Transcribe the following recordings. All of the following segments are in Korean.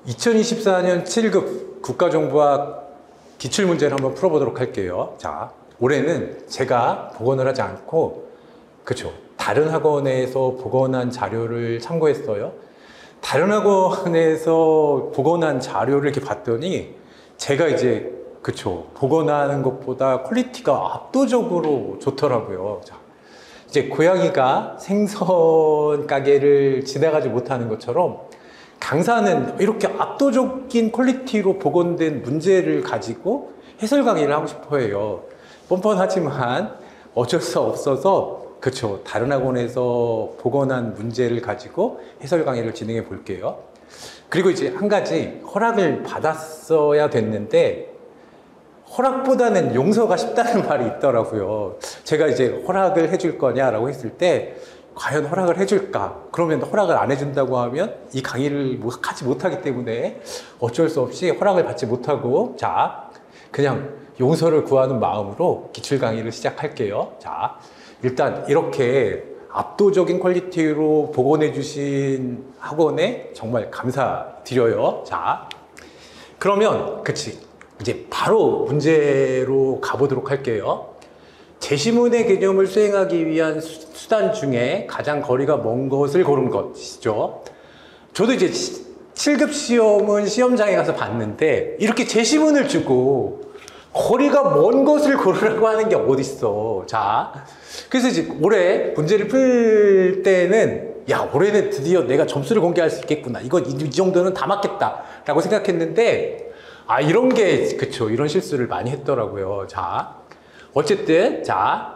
2024년 7급 국가정보학 기출문제를 한번 풀어보도록 할게요. 자, 올해는 제가 복원을 하지 않고, 그쵸, 다른 학원에서 복원한 자료를 참고했어요. 다른 학원에서 복원한 자료를 이렇게 봤더니, 제가 이제, 그쵸, 복원하는 것보다 퀄리티가 압도적으로 좋더라고요. 자, 이제 고양이가 생선 가게를 지나가지 못하는 것처럼, 강사는 이렇게 압도적인 퀄리티로 복원된 문제를 가지고 해설 강의를 하고 싶어 해요. 뻔뻔하지만 어쩔 수 없어서, 그쵸, 다른 학원에서 복원한 문제를 가지고 해설 강의를 진행해 볼게요. 그리고 이제 한 가지 허락을 받았어야 됐는데, 허락보다는 용서가 쉽다는 말이 있더라고요. 제가 이제 허락을 해줄 거냐라고 했을 때, 과연 허락을 해줄까? 그러면 허락을 안 해준다고 하면 이 강의를 하지 못하기 때문에 어쩔 수 없이 허락을 받지 못하고, 자, 그냥 용서를 구하는 마음으로 기출 강의를 시작할게요. 자, 일단 이렇게 압도적인 퀄리티로 복원해 주신 학원에 정말 감사드려요. 자, 그러면 그치, 이제 바로 문제로 가보도록 할게요. 제시문의 개념을 수행하기 위한 수단 중에 가장 거리가 먼 것을 고른 것이죠. 저도 이제 7급 시험은 시험장에 가서 봤는데, 이렇게 제시문을 주고 거리가 먼 것을 고르라고 하는 게 어딨어. 자, 그래서 이제 올해 문제를 풀 때는, 야, 올해는 드디어 내가 점수를 공개할 수 있겠구나, 이 정도는 다 맞겠다 라고 생각했는데, 아, 이런 게, 그쵸, 이런 실수를 많이 했더라고요. 자, 어쨌든, 자,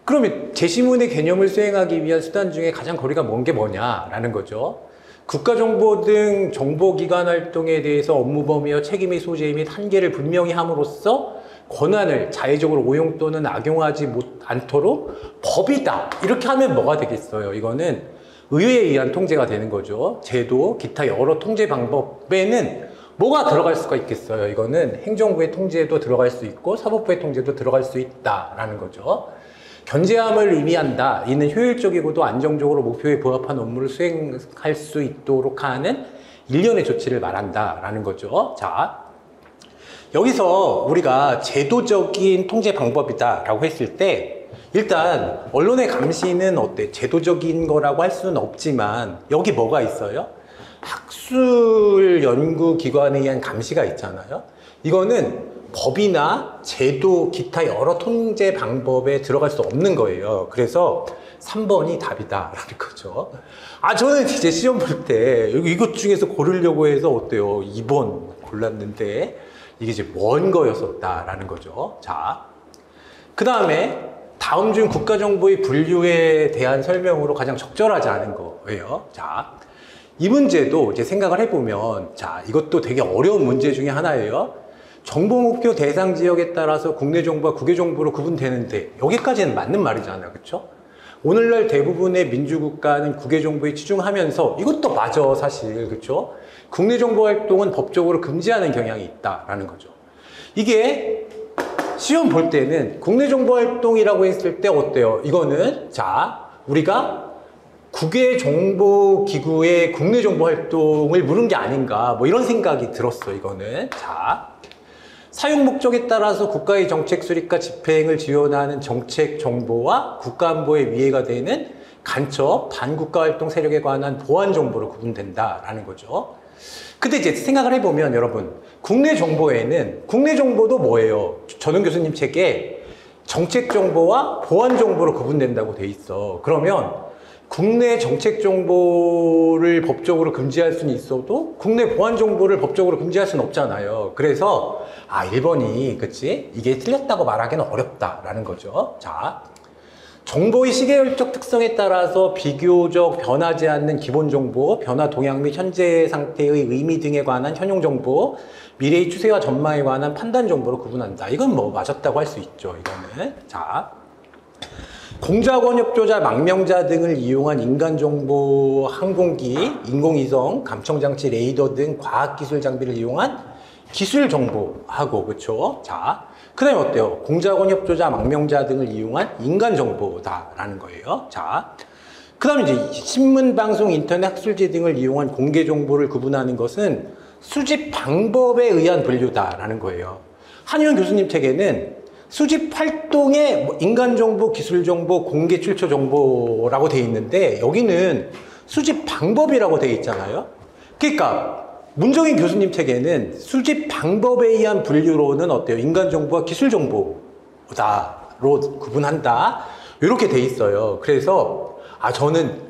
그러면 제시문의 개념을 수행하기 위한 수단 중에 가장 거리가 먼 게 뭐냐라는 거죠. 국가정보 등 정보기관 활동에 대해서 업무 범위와 책임의 소재 및 한계를 분명히 함으로써 권한을 자의적으로 오용 또는 악용하지 않도록 법이다. 이렇게 하면 뭐가 되겠어요? 이거는 의회에 의한 통제가 되는 거죠. 제도, 기타 여러 통제 방법에는 뭐가 들어갈 수가 있겠어요? 이거는 행정부의 통제도 들어갈 수 있고 사법부의 통제도 들어갈 수 있다라는 거죠. 견제함을 의미한다. 이는 효율적이고도 안정적으로 목표에 부합한 업무를 수행할 수 있도록 하는 일련의 조치를 말한다라는 거죠. 자, 여기서 우리가 제도적인 통제 방법이다라고 했을 때, 일단 언론의 감시는 어때? 제도적인 거라고 할 수는 없지만 여기 뭐가 있어요? 학술 연구기관에 의한 감시가 있잖아요. 이거는 법이나 제도, 기타 여러 통제 방법에 들어갈 수 없는 거예요. 그래서 3번이 답이다라는 거죠. 아, 저는 이제 시험 볼 때 이것 중에서 고르려고 해서 어때요? 2번 골랐는데 이게 이제 먼 거였었다라는 거죠. 자, 그 다음에 다음 중 국가정보의 분류에 대한 설명으로 가장 적절하지 않은 거예요. 자, 이 문제도 이제 생각을 해보면, 자, 이것도 되게 어려운 문제 중에 하나예요. 정보 목표 대상 지역에 따라서 국내 정보와 국외 정보로 구분되는데, 여기까지는 맞는 말이잖아요. 그쵸? 오늘날 대부분의 민주국가는 국외 정보에 치중하면서, 이것도 맞아, 사실. 그쵸? 국내 정보 활동은 법적으로 금지하는 경향이 있다라는 거죠. 이게 시험 볼 때는 국내 정보 활동이라고 했을 때 어때요? 이거는, 자, 우리가 국외정보기구의 국내 정보 활동을 물은 게 아닌가, 뭐 이런 생각이 들었어, 이거는. 자, 사용 목적에 따라서 국가의 정책 수립과 집행을 지원하는 정책 정보와 국가안보에 위해가 되는 간첩, 반국가 활동 세력에 관한 보안 정보로 구분된다라는 거죠. 근데 이제 생각을 해보면 여러분, 국내 정보에는, 국내 정보도 뭐예요? 전원 교수님 책에 정책 정보와 보안 정보로 구분된다고 돼 있어. 그러면 국내 정책 정보를 법적으로 금지할 수는 있어도 국내 보안 정보를 법적으로 금지할 수는 없잖아요. 그래서 1번이, 그치? 이게 틀렸다고 말하기는 어렵다라는 거죠. 자, 정보의 시계열적 특성에 따라서 비교적 변하지 않는 기본 정보, 변화 동향 및 현재 상태의 의미 등에 관한 현용 정보, 미래의 추세와 전망에 관한 판단 정보로 구분한다. 이건 뭐 맞았다고 할 수 있죠, 이거는. 자, 공작 원협조자, 망명자 등을 이용한 인간정보, 항공기, 인공위성, 감청장치, 레이더 등 과학기술 장비를 이용한 기술정보하고, 그쵸? 자, 그 다음에 어때요? 공작 원협조자, 망명자 등을 이용한 인간정보다라는 거예요. 자, 그 다음에 이제 신문, 방송, 인터넷, 학술지 등을 이용한 공개정보를 구분하는 것은 수집 방법에 의한 분류다라는 거예요. 한의원 교수님 책에는 수집 활동의 인간정보, 기술정보, 공개 출처 정보라고 돼 있는데 여기는 수집 방법이라고 돼 있잖아요. 그러니까 문정인 교수님 책에는 수집 방법에 의한 분류로는 어때요? 인간정보와 기술정보다로 구분한다. 이렇게 돼 있어요. 그래서 저는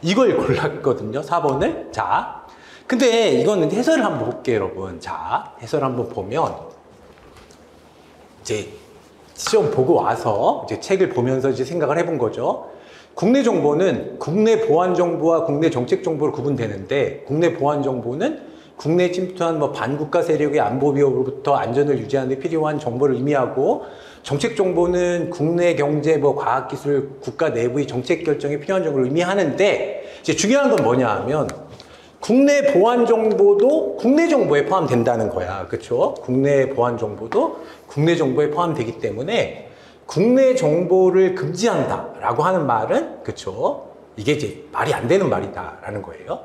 이걸 골랐거든요. 4번을. 자, 근데 이거는 해설을 한번 볼게요, 여러분. 자, 해설 한번 보면 이제 시험 보고 와서 이제 책을 보면서 이제 생각을 해본 거죠. 국내 정보는 국내 보안 정보와 국내 정책 정보로 구분되는데, 국내 보안 정보는 국내에 침투한 반국가 세력의 안보 위협으로부터 안전을 유지하는 데 필요한 정보를 의미하고, 정책 정보는 국내 경제, 과학기술, 국가 내부의 정책 결정에 필요한 정보를 의미하는데, 이제 중요한 건 뭐냐 하면 국내 보안 정보도 국내 정보에 포함된다는 거야. 그렇죠? 국내 보안 정보도 국내 정보에 포함되기 때문에 국내 정보를 금지한다라고 하는 말은, 그렇죠? 이게 이제 말이 안 되는 말이다라는 거예요.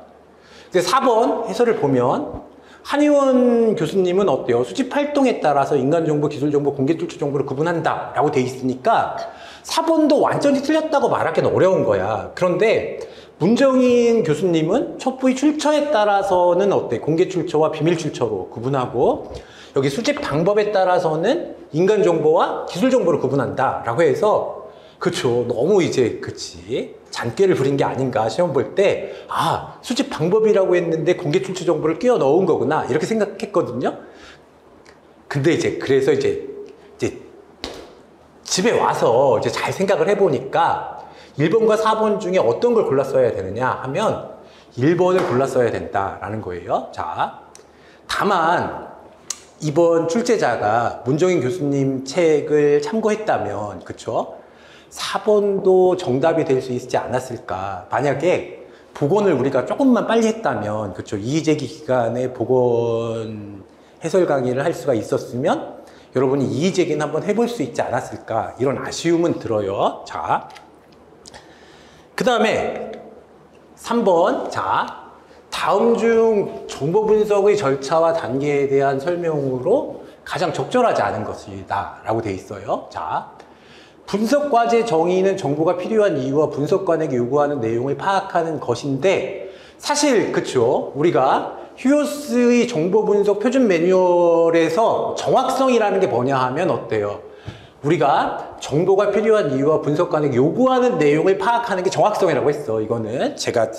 근데 4번 해설을 보면 한의원 교수님은 어때요? 수집 활동에 따라서 인간정보, 기술정보, 공개출처 정보를 구분한다라고 돼 있으니까 4번도 완전히 틀렸다고 말하기는 어려운 거야. 그런데 문정인 교수님은 첩부의 출처에 따라서는 어때? 공개출처와 비밀출처로 구분하고, 여기 수집 방법에 따라서는 인간정보와 기술정보를 구분한다라고 해서, 그쵸, 너무 이제 그치 잔꾀를 부린 게 아닌가, 시험 볼 때 수집 방법이라고 했는데 공개 출처 정보를 끼워 넣은 거구나 이렇게 생각했거든요. 근데 이제 그래서 이제 집에 와서 이제 잘 생각을 해보니까 1번과 4번 중에 어떤 걸 골랐어야 되느냐 하면 1번을 골랐어야 된다라는 거예요. 자, 다만 이번 출제자가 문정인 교수님 책을 참고했다면, 그쵸? 4번도 정답이 될 수 있지 않았을까. 만약에 복원을 우리가 조금만 빨리 했다면, 그쵸? 이의제기 기간에 복원 해설 강의를 할 수가 있었으면 여러분이 이의제기는 한번 해볼 수 있지 않았을까, 이런 아쉬움은 들어요. 자, 그 다음에 3번. 자, 다음 중 정보 분석의 절차와 단계에 대한 설명으로 가장 적절하지 않은 것이다 라고 돼 있어요. 자, 분석 과제 정의는 정보가 필요한 이유와 분석관에게 요구하는 내용을 파악하는 것인데, 사실 그쵸, 우리가 휴오스의 정보 분석 표준 매뉴얼에서 정확성이라는 게 뭐냐 하면 어때요? 우리가 정보가 필요한 이유와 분석관에게 요구하는 내용을 파악하는 게 정확성이라고 했어. 이거는 제가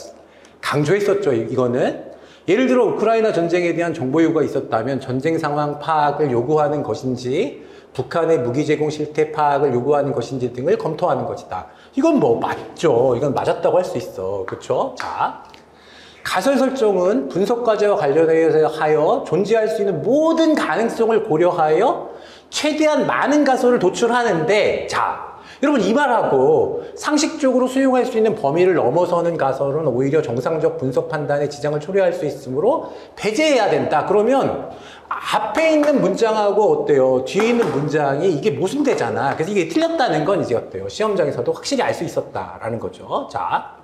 강조했었죠. 이거는 예를 들어 우크라이나 전쟁에 대한 정보 요구가 있었다면 전쟁 상황 파악을 요구하는 것인지, 북한의 무기 제공 실태 파악을 요구하는 것인지 등을 검토하는 것이다. 이건 맞죠. 이건 맞았다고 할 수 있어. 그렇죠? 자, 가설 설정은 분석 과제와 관련하여 존재할 수 있는 모든 가능성을 고려하여 최대한 많은 가설을 도출하는데, 자, 여러분 이 말하고 상식적으로 수용할 수 있는 범위를 넘어서는 가설은 오히려 정상적 분석 판단에 지장을 초래할 수 있으므로 배제해야 된다. 그러면 앞에 있는 문장하고 어때요? 뒤에 있는 문장이 이게 모순되잖아. 그래서 이게 틀렸다는 건 이제 어때요? 시험장에서도 확실히 알 수 있었다라는 거죠. 자,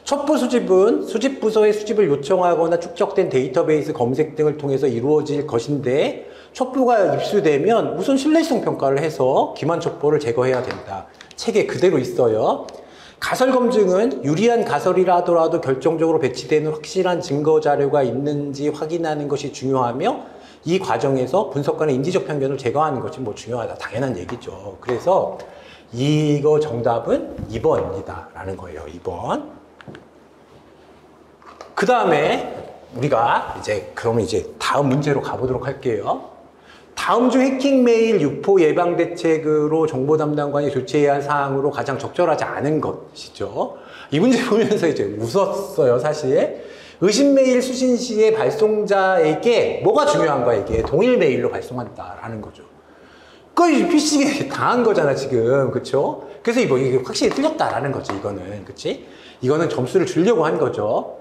첩부 수집은 수집 부서에 수집을 요청하거나 축적된 데이터베이스 검색 등을 통해서 이루어질 것인데, 첩부가 입수되면 우선 신뢰성 평가를 해서 기만 첩보를 제거해야 된다. 책에 그대로 있어요. 가설 검증은 유리한 가설이라 하더라도 결정적으로 배치되는 확실한 증거 자료가 있는지 확인하는 것이 중요하며, 이 과정에서 분석관의 인지적 편견을 제거하는 것이 중요하다. 당연한 얘기죠. 그래서 이거 정답은 2번이다 라는 거예요. 2번. 그 다음에 우리가 그러면 다음 문제로 가보도록 할게요. 다음 중 해킹 메일 유포 예방 대책으로 정보 담당관이 조치해야 할 사항으로 가장 적절하지 않은 것이죠. 이 문제 보면서 웃었어요, 사실. 의심 메일 수신 시에 발송자에게 뭐가 중요한 거야, 이게? 동일 메일로 발송한다라는 거죠. 그거 피싱에 당한 거잖아, 지금. 그쵸? 그래서 이게 확실히 틀렸다라는 거죠, 이거는. 그치? 이거는 점수를 주려고 한 거죠.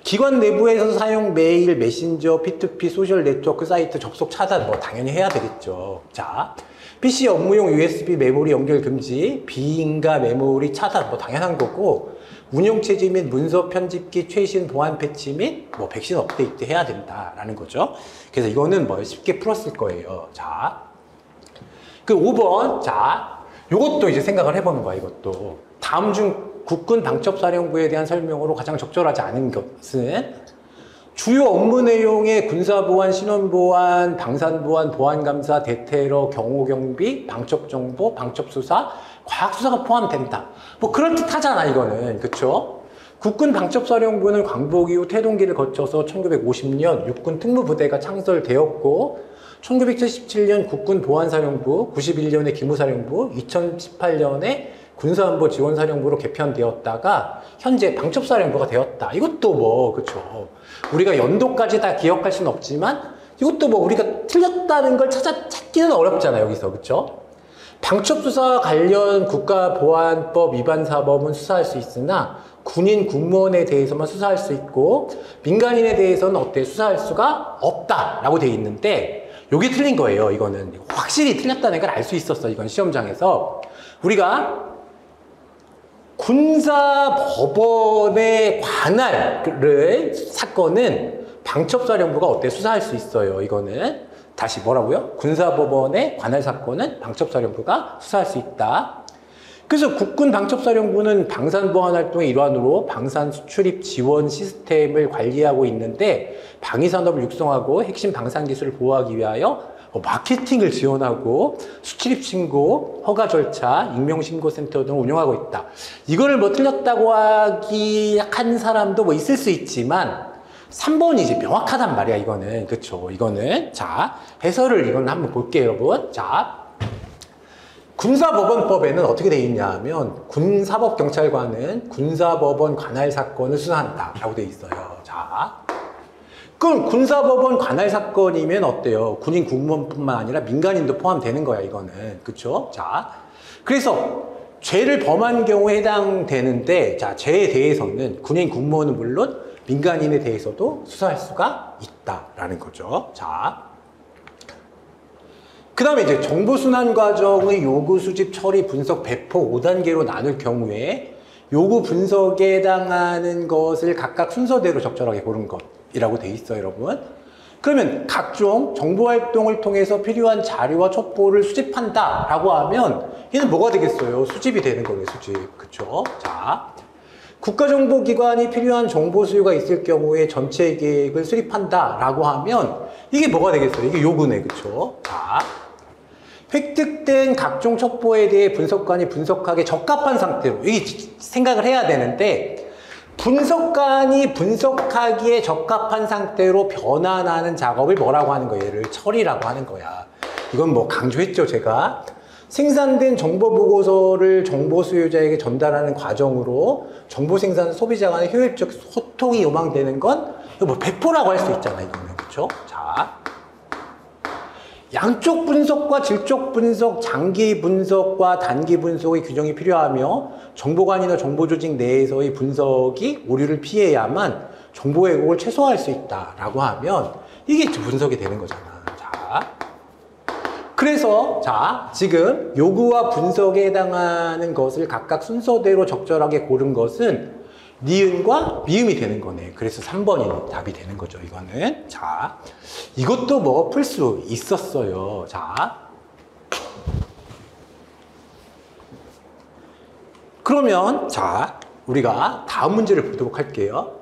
기관 내부에서 사용 메일, 메신저, P2P, 소셜 네트워크 사이트 접속 차단 당연히 해야 되겠죠. 자, PC 업무용 USB 메모리 연결 금지, 비인가 메모리 차단 당연한 거고, 운영체제 및 문서 편집기 최신 보안 패치 및 뭐 백신 업데이트 해야 된다라는 거죠. 그래서 이거는 뭐 쉽게 풀었을 거예요. 자, 그 5번. 자, 요것도 이제 생각을 해보는 거야, 이것도. 다음 중 국군 방첩사령부에 대한 설명으로 가장 적절하지 않은 것은 주요 업무 내용의 군사보안, 신원보안, 방산보안, 보안감사, 대테러, 경호경비, 방첩정보, 방첩수사, 과학수사가 포함된다. 뭐 그럴듯 하잖아, 이거는. 그쵸? 국군 방첩사령부는 광복 이후 태동기를 거쳐서 1950년 육군 특무부대가 창설되었고 1977년 국군 보안사령부, 91년에 기무사령부, 2018년에 군사안보지원사령부로 개편되었다가 현재 방첩사령부가 되었다. 이것도 뭐 그쵸? 우리가 연도까지 다 기억할 수는 없지만 이것도 뭐 우리가 틀렸다는 걸 찾기는 어렵잖아요, 여기서. 그쵸? 방첩수사 관련 국가보안법 위반 사범은 수사할 수 있으나 군인, 군무원에 대해서만 수사할 수 있고 민간인에 대해서는 어때? 수사할 수가 없다라고 돼 있는데 이게 틀린 거예요. 이거는 확실히 틀렸다는 걸 알 수 있었어. 이건 시험장에서 우리가 군사법원에 관할 사건은 방첩사령부가 어때? 수사할 수 있어요. 이거는 다시 뭐라고요? 군사법원에 관할 사건은 방첩사령부가 수사할 수 있다. 그래서 국군 방첩사령부는 방산보안 활동의 일환으로 방산 수출입 지원 시스템을 관리하고 있는데 방위산업을 육성하고 핵심 방산 기술을 보호하기 위하여 마케팅을 지원하고 수출입 신고, 허가 절차, 익명신고센터 등을 운영하고 있다. 이거를 뭐 틀렸다고 한 사람도 뭐 있을 수 있지만 3번이 이제 명확하단 말이야, 이거는. 그쵸? 이거는. 자, 해설을 이건 한번 볼게요, 여러분. 자, 군사법원법에는 어떻게 되어 있냐 하면 군사법경찰관은 군사법원 관할 사건을 수사한다 라고 되어 있어요. 자, 그럼 군사법원 관할 사건이면 어때요? 군인, 군무원뿐만 아니라 민간인도 포함되는 거야, 이거는. 그쵸? 자, 그래서 죄를 범한 경우에 해당되는데, 자, 죄에 대해서는 군인, 군무원은 물론 민간인에 대해서도 수사할 수가 있다라는 거죠. 자, 그 다음에 이제 정보순환 과정의 요구 수집, 처리, 분석, 배포 5단계로 나눌 경우에 요구 분석에 해당하는 것을 각각 순서대로 적절하게 고른 것이라고 돼 있어요, 여러분. 그러면 각종 정보활동을 통해서 필요한 자료와 첩보를 수집한다 라고 하면 얘는 뭐가 되겠어요? 수집이 되는 거예요, 수집. 그쵸? 자, 국가정보기관이 필요한 정보 수요가 있을 경우에 전체 계획을 수립한다 라고 하면 이게 뭐가 되겠어요? 이게 요구네. 그쵸? 자, 획득된 각종 첩보에 대해 분석관이 분석하기에 적합한 상태로, 이게 생각을 해야 되는데 분석관이 분석하기에 적합한 상태로 변환하는 작업을 뭐라고 하는 거예요? 얘를 처리라고 하는 거야. 이건 뭐 강조했죠, 제가. 생산된 정보 보고서를 정보 수요자에게 전달하는 과정으로 정보 생산 소비자 간의 효율적 소통이 요망되는 건 뭐 배포라고 할 수 있잖아요, 이거는. 그렇죠? 자, 양쪽 분석과 질적 분석, 장기 분석과 단기 분석의 규정이 필요하며 정보관이나 정보조직 내에서의 분석이 오류를 피해야만 정보 왜곡을 최소화할 수 있다라고 하면 이게 분석이 되는 거잖아. 자, 그래서 자, 지금 요구와 분석에 해당하는 것을 각각 순서대로 적절하게 고른 것은 니은과 미음이 되는 거네. 그래서 3번이 답이 되는 거죠, 이거는. 자, 이것도 뭐 풀 수 있었어요. 자, 그러면 자, 우리가 다음 문제를 보도록 할게요.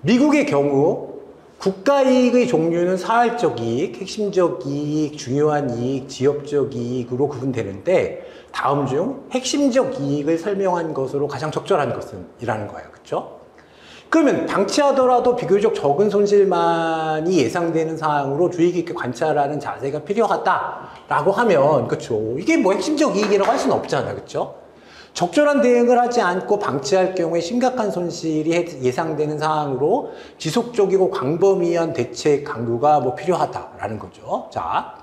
미국의 경우 국가이익의 종류는 사활적 이익, 핵심적 이익, 중요한 이익, 지역적 이익으로 구분되는데 다음 중 핵심적 이익을 설명한 것으로 가장 적절한 것은? 이라는 거예요. 그쵸? 그러면 방치하더라도 비교적 적은 손실만이 예상되는 사항으로 주의 깊게 관찰하는 자세가 필요하다라고 하면, 그쵸? 이게 뭐 핵심적 이익이라고 할 수는 없잖아요. 그쵸? 적절한 대응을 하지 않고 방치할 경우에 심각한 손실이 예상되는 사항으로 지속적이고 광범위한 대책 강구가 뭐 필요하다라는 거죠. 자,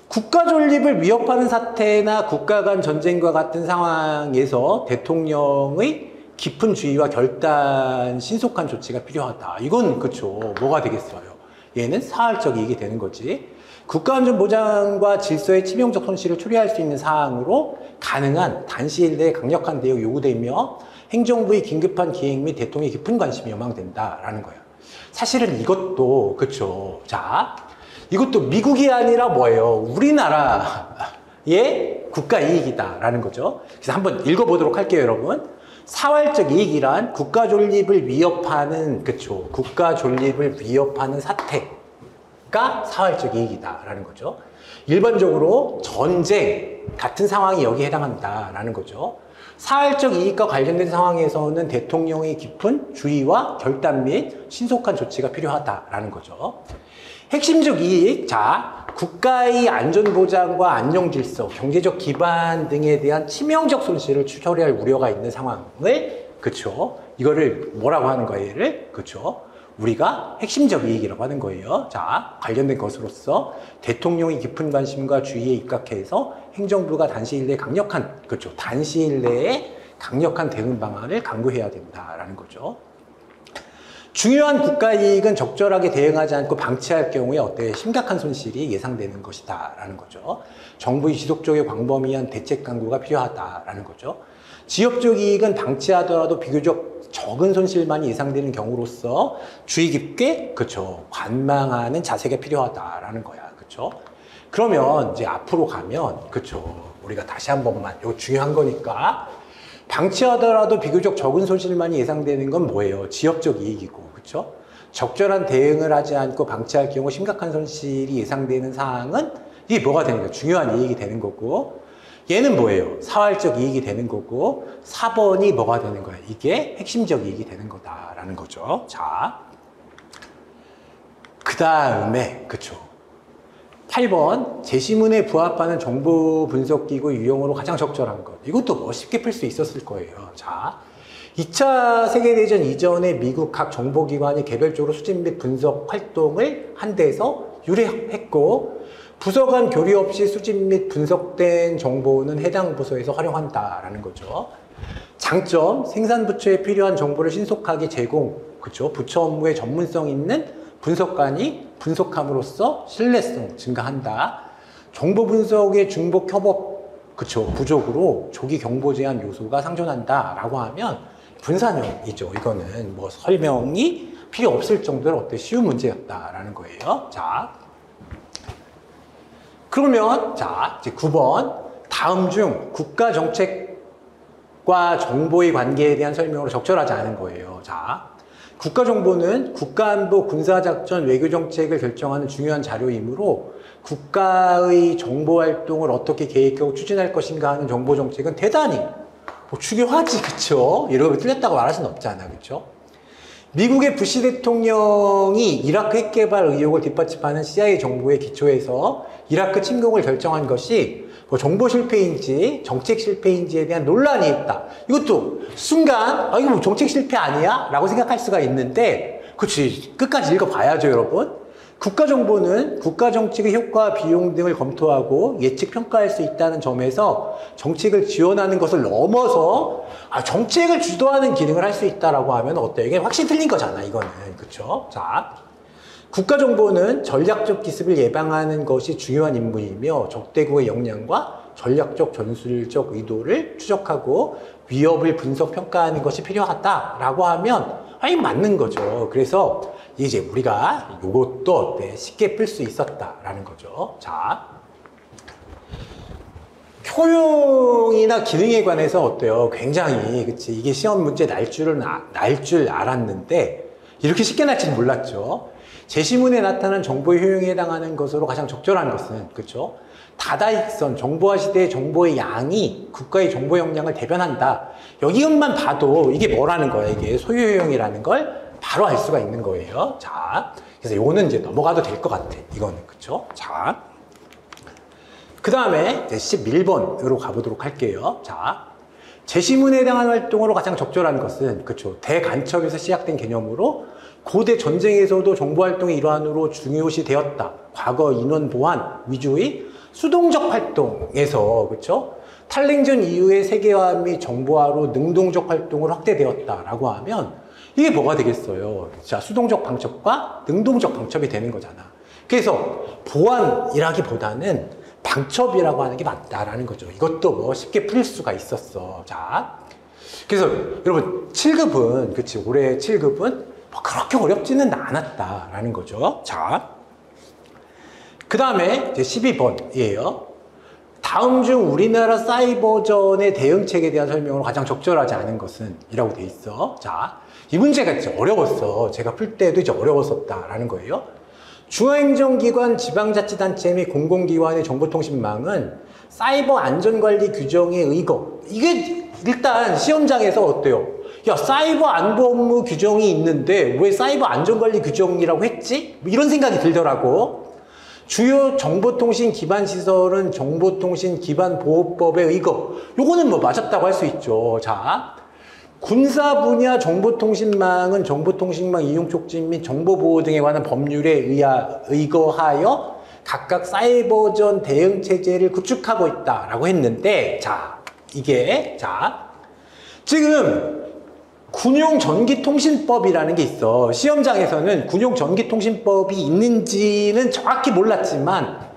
국가 존립을 위협하는 사태나 국가 간 전쟁과 같은 상황에서 대통령의 깊은 주의와 결단, 신속한 조치가 필요하다. 이건 그쵸. 뭐가 되겠어요? 얘는 사활적 이익이 되는 거지. 국가안전보장과 질서의 치명적 손실을 초래할 수 있는 사항으로 가능한 단시일 내에 강력한 대응이 요구되며 행정부의 긴급한 기획 및 대통령의 깊은 관심이 요망된다라는 거예요. 사실은 이것도 그쵸. 자, 이것도 미국이 아니라 뭐예요? 우리나라의 국가 이익이다라는 거죠. 그래서 한번 읽어보도록 할게요, 여러분. 사활적 이익이란 국가 존립을 위협하는 그쵸. 국가 존립을 위협하는 사태가 사활적 이익이다라는 거죠. 일반적으로 전쟁 같은 상황이 여기에 해당한다라는 거죠. 사활적 이익과 관련된 상황에서는 대통령의 깊은 주의와 결단 및 신속한 조치가 필요하다라는 거죠. 핵심적 이익, 자, 국가의 안전보장과 안정질서, 경제적 기반 등에 대한 치명적 손실을 초래할 우려가 있는 상황을, 그쵸? 이거를 뭐라고 하는 거예요? 얘를, 그쵸? 우리가 핵심적 이익이라고 하는 거예요. 자, 관련된 것으로서 대통령의 깊은 관심과 주의에 입각해서 행정부가 단시일 내에 강력한, 그렇죠. 단시일 내에 강력한 대응 방안을 강구해야 된다라는 거죠. 중요한 국가 이익은 적절하게 대응하지 않고 방치할 경우에 어때 심각한 손실이 예상되는 것이다라는 거죠. 정부의 지속적인 광범위한 대책 강구가 필요하다라는 거죠. 지역적 이익은 방치하더라도 비교적 적은 손실만이 예상되는 경우로서 주의 깊게 그쵸 관망하는 자세가 필요하다라는 거야. 그쵸? 그러면 이제 앞으로 가면 그쵸 우리가 다시 한 번만 이거 중요한 거니까 방치하더라도 비교적 적은 손실만이 예상되는 건 뭐예요? 지역적 이익이고 그쵸? 적절한 대응을 하지 않고 방치할 경우 심각한 손실이 예상되는 사항은 이게 뭐가 되는 거야? 중요한 이익이 되는 거고 얘는 뭐예요? 사활적 이익이 되는 거고 4번이 뭐가 되는 거야? 이게 핵심적 이익이 되는 거다라는 거죠. 자, 그 다음에 그쵸 8번 제시문에 부합하는 정보 분석기구 유형으로 가장 적절한 것. 이것도 뭐 쉽게 풀 수 있었을 거예요. 자, 2차 세계대전 이전에 미국 각 정보기관이 개별적으로 수집 및 분석 활동을 한 데서 유래했고 부서 간 교류 없이 수집 및 분석된 정보는 해당 부서에서 활용한다라는 거죠. 장점, 생산부처에 필요한 정보를 신속하게 제공, 그쵸? 부처 업무에 전문성 있는 분석관이 분석함으로써 신뢰성 증가한다. 정보 분석의 중복 협업, 그쵸? 부족으로 조기 경보 제한 요소가 상존한다라고 하면 분산형이죠. 이거는 뭐 설명이 필요 없을 정도로 어때 쉬운 문제였다라는 거예요. 자. 그러면 자 이제 9번 다음 중 국가 정책과 정보의 관계에 대한 설명으로 적절하지 않은 거예요. 자, 국가 정보는 국가안보, 군사작전, 외교정책을 결정하는 중요한 자료이므로 국가의 정보활동을 어떻게 계획하고 추진할 것인가 하는 정보정책은 대단히 뭐 중요하지, 그쵸? 이러고 틀렸다고 말할 수는 없잖아, 그쵸? 미국의 부시 대통령이 이라크 핵개발 의혹을 뒷받침하는 CIA 정보에 기초해서 이라크 침공을 결정한 것이 뭐 정보 실패인지 정책 실패인지에 대한 논란이 있다. 이것도 순간 이거 뭐 정책 실패 아니야? 라고 생각할 수가 있는데 그치 끝까지 읽어봐야죠 여러분. 국가정보는 국가정책의 효과, 비용 등을 검토하고 예측 평가할 수 있다는 점에서 정책을 지원하는 것을 넘어서 정책을 주도하는 기능을 할 수 있다라고 하면 어때요? 이게 확실히 틀린 거잖아 이거는. 그쵸? 자, 국가정보는 전략적 기습을 예방하는 것이 중요한 임무이며 적대국의 역량과 전략적 전술적 의도를 추적하고 위협을 분석 평가하는 것이 필요하다라고 하면 이거 맞는 거죠. 그래서 이제 우리가 이것도 쉽게 풀 수 있었다라는 거죠. 자, 효용이나 기능에 관해서 어때요? 굉장히 그치 이게 시험 문제 날 줄 알았는데 이렇게 쉽게 날지는 몰랐죠. 제시문에 나타난 정보의 효용에 해당하는 것으로 가장 적절한 것은 그렇죠? 다다익선 정보화 시대의 정보의 양이 국가의 정보 역량을 대변한다. 여기만 봐도 이게 뭐라는 거야? 이게 소유효용이라는 걸 바로 알 수가 있는 거예요. 자, 그래서 요거는 이제 넘어가도 될 것 같아. 이거는 그렇죠? 자, 그 다음에 이제 11번으로 가보도록 할게요. 자, 제시문에 해당하는 활동으로 가장 적절한 것은 그렇죠? 대간첩에서 시작된 개념으로 고대 전쟁에서도 정보활동의 일환으로 중요시 되었다. 과거 인원 보완 위주의 수동적 활동에서 그렇죠? 탈냉전 이후의 세계화 및 정보화로 능동적 활동을 확대되었다라고 하면 이게 뭐가 되겠어요? 자, 수동적 방첩과 능동적 방첩이 되는 거잖아. 그래서 보완이라기보다는 방첩이라고 하는 게 맞다라는 거죠. 이것도 뭐 쉽게 풀 수가 있었어. 자, 그래서 여러분 7급은 그치 올해 7급은 뭐 그렇게 어렵지는 않았다라는 거죠. 자, 그 다음에 이제 12번이에요. 다음 중 우리나라 사이버전의 대응책에 대한 설명으로 가장 적절하지 않은 것은 이라고 돼 있어. 자, 이 문제가 이제 어려웠어. 제가 풀 때도 이제 어려웠었다라는 거예요. 중앙행정기관, 지방자치단체 및 공공기관의 정보통신망은 사이버 안전관리 규정에 의거. 이게 일단 시험장에서 어때요? 야, 사이버 안보 업무 규정이 있는데 왜 사이버 안전관리 규정이라고 했지? 이런 생각이 들더라고. 주요 정보통신 기반 시설은 정보통신 기반 보호법에 의거. 요거는 뭐 맞았다고 할 수 있죠. 자, 군사 분야 정보통신망은 정보통신망 이용 촉진 및 정보보호 등에 관한 법률에 의거하여 각각 사이버전 대응 체제를 구축하고 있다라고 했는데, 자, 이게 자, 지금 군용전기통신법이라는 게 있어. 시험장에서는 군용전기통신법이 있는지는 정확히 몰랐지만,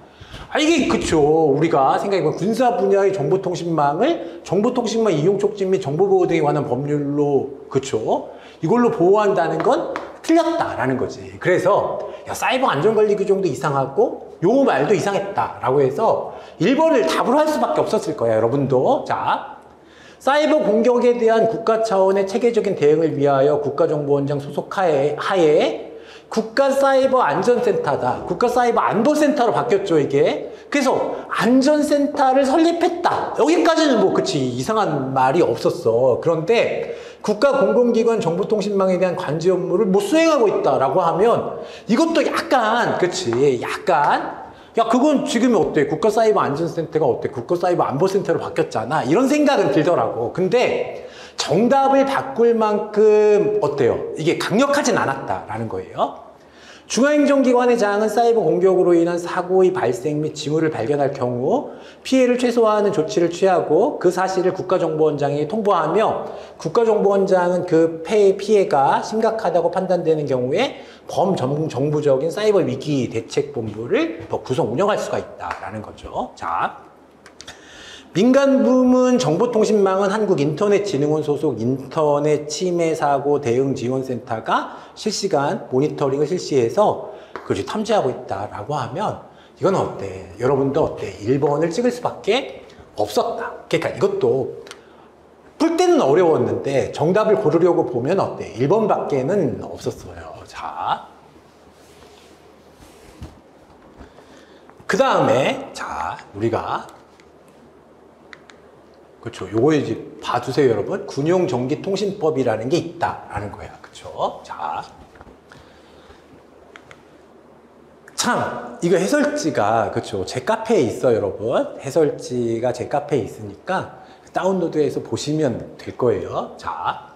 이게 그쵸. 우리가 생각해보면 군사 분야의 정보통신망을 정보통신망 이용 촉진 및 정보보호 등에 관한 법률로, 그쵸. 이걸로 보호한다는 건 틀렸다라는 거지. 그래서 야, 사이버 안전관리 규정도 이상하고 요 말도 이상했다라고 해서 1번을 답으로 할 수밖에 없었을 거야, 여러분도. 자, 사이버 공격에 대한 국가 차원의 체계적인 대응을 위하여 국가정보원장 소속 하에 국가사이버안전센터다. 국가사이버안보센터로 바뀌었죠, 이게. 그래서 안전센터를 설립했다. 여기까지는 뭐 그치 이상한 말이 없었어. 그런데 국가공공기관 정보통신망에 대한 관제 업무를 못 수행하고 있다라고 하면 이것도 약간 그치 약간 야, 그건 지금 어때? 국가사이버안전센터가 어때? 국가사이버안보센터로 바뀌었잖아. 이런 생각은 들더라고. 근데 정답을 바꿀 만큼 어때요? 이게 강력하진 않았다라는 거예요. 중앙행정기관의 장은 사이버 공격으로 인한 사고의 발생 및 징후를 발견할 경우 피해를 최소화하는 조치를 취하고 그 사실을 국가정보원장에게 통보하며 국가정보원장은 그 피해가 심각하다고 판단되는 경우에 범정부적인 사이버 위기 대책본부를 구성 운영할 수가 있다라는 거죠. 자, 민간부문 정보통신망은 한국인터넷진흥원 소속 인터넷 침해 사고 대응 지원센터가 실시간 모니터링을 실시해서 그것이 탐지하고 있다라고 하면 이건 어때? 여러분도 어때? 1번을 찍을 수밖에 없었다. 그러니까 이것도 풀 때는 어려웠는데 정답을 고르려고 보면 어때? 1번밖에는 없었어요. 자, 그 다음에 자 우리가 그렇죠. 요거 이제 봐주세요, 여러분. 군용전기통신법이라는 게 있다라는 거야. 그렇죠? 자, 참 이거 해설지가 그렇죠. 제 카페에 있어요, 여러분. 해설지가 제 카페에 있으니까 다운로드해서 보시면 될 거예요. 자,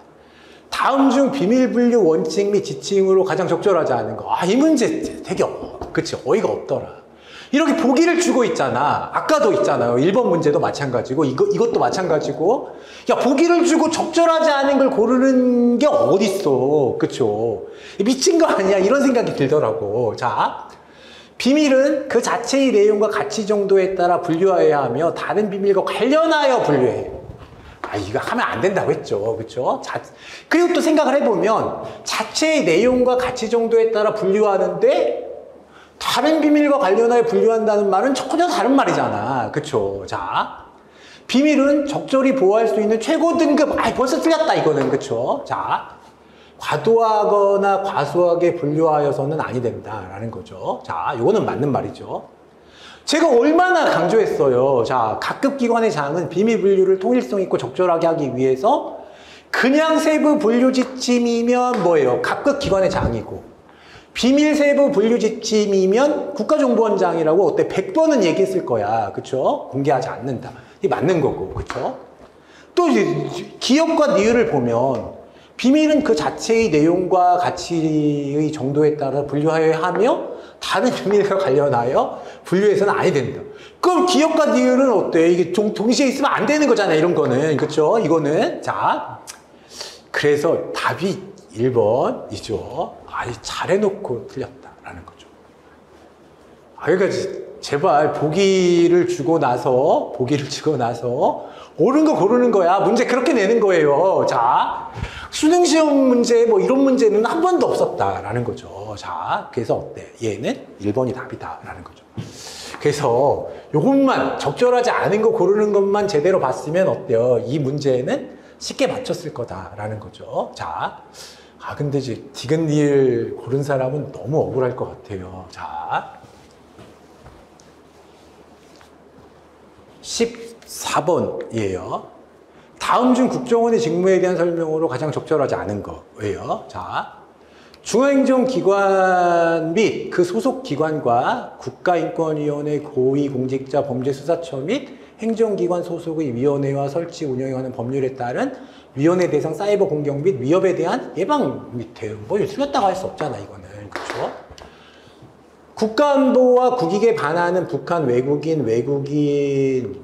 다음 중 비밀 분류 원칙 및 지침으로 가장 적절하지 않은 거. 이 문제 되게 그치 어이가 없더라. 이렇게 보기를 주고 있잖아. 아까도 있잖아요. 1번 문제도 마찬가지고 이것도 마찬가지고 야 보기를 주고 적절하지 않은 걸 고르는 게 어딨어. 그쵸? 미친 거 아니야? 이런 생각이 들더라고. 자, 비밀은 그 자체의 내용과 가치 정도에 따라 분류하여야 하며 다른 비밀과 관련하여 분류해요. 이거 하면 안 된다고 했죠. 그쵸? 그리고 또 생각을 해보면 자체의 내용과 가치 정도에 따라 분류하는데 다른 비밀과 관련하여 분류한다는 말은 전혀 다른 말이잖아. 그쵸? 자, 비밀은 적절히 보호할 수 있는 최고 등급. 벌써 틀렸다, 이거는. 그쵸? 자, 과도하거나 과소하게 분류하여서는 아니 된다라는 거죠. 자, 이거는 맞는 말이죠. 제가 얼마나 강조했어요. 자, 각급 기관의 장은 비밀 분류를 통일성 있고 적절하게 하기 위해서 그냥 세부 분류 지침이면 뭐예요? 각급 기관의 장이고 비밀 세부 분류 지침이면 국가정보원장이라고 어때 100번은 얘기했을 거야. 그쵸? 공개하지 않는다. 이게 맞는 거고. 그쵸? 또 이제 기업과 니을을 보면 비밀은 그 자체의 내용과 가치의 정도에 따라 분류하여야 하며 다른 비밀과 관련하여 분류해서는 아니 된다. 그럼 기업과 니을은 어때? 이게 동시에 있으면 안 되는 거잖아요. 이런 거는. 그쵸? 이거는. 자, 그래서 답이 1번이죠. 잘해놓고 틀렸다라는 거죠. 그러니까 제발 보기를 주고 나서 옳은 거 고르는 거야. 문제 그렇게 내는 거예요. 자, 수능 시험 문제 뭐 이런 문제는 한 번도 없었다라는 거죠. 자, 그래서 어때? 얘는 1번이 답이다라는 거죠. 그래서 요것만 적절하지 않은 거 고르는 것만 제대로 봤으면 어때요? 이 문제는 쉽게 맞췄을 거다라는 거죠. 자, 근데 이제 디귿리을 고른 사람은 너무 억울할 것 같아요. 자, 14번이에요. 다음 중 국정원의 직무에 대한 설명으로 가장 적절하지 않은 거예요. 자, 중앙행정기관 및 그 소속 기관과 국가인권위원회 고위공직자 범죄수사처 및 행정기관 소속의 위원회와 설치 운영에 관한 법률에 따른 위원회 대상 사이버 공격 및 위협에 대한 예방 및 대응. 뭐 틀렸다고 할 수 없잖아, 이거는. 그렇죠? 국가안보와 국익에 반하는 북한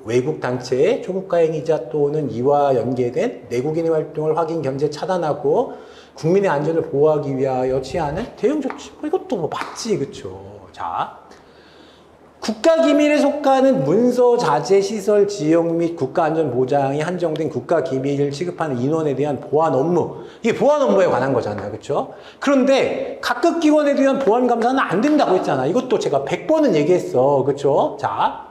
외국단체의 초국가 행위자 또는 이와 연계된 내국인의 활동을 확인, 견제, 차단하고 국민의 안전을 보호하기 위하여 취하는 대응 조치. 이것도 뭐 맞지, 그쵸? 자, 국가기밀에 속하는 문서, 자재, 시설, 지역 및 국가안전보장이 한정된 국가기밀을 취급하는 인원에 대한 보안 업무. 이게 보안 업무에 관한 거잖아요. 그렇죠? 그런데 각급 기관에 대한 보안 감사는 안 된다고 했잖아. 이것도 제가 100번은 얘기했어. 그렇죠? 자,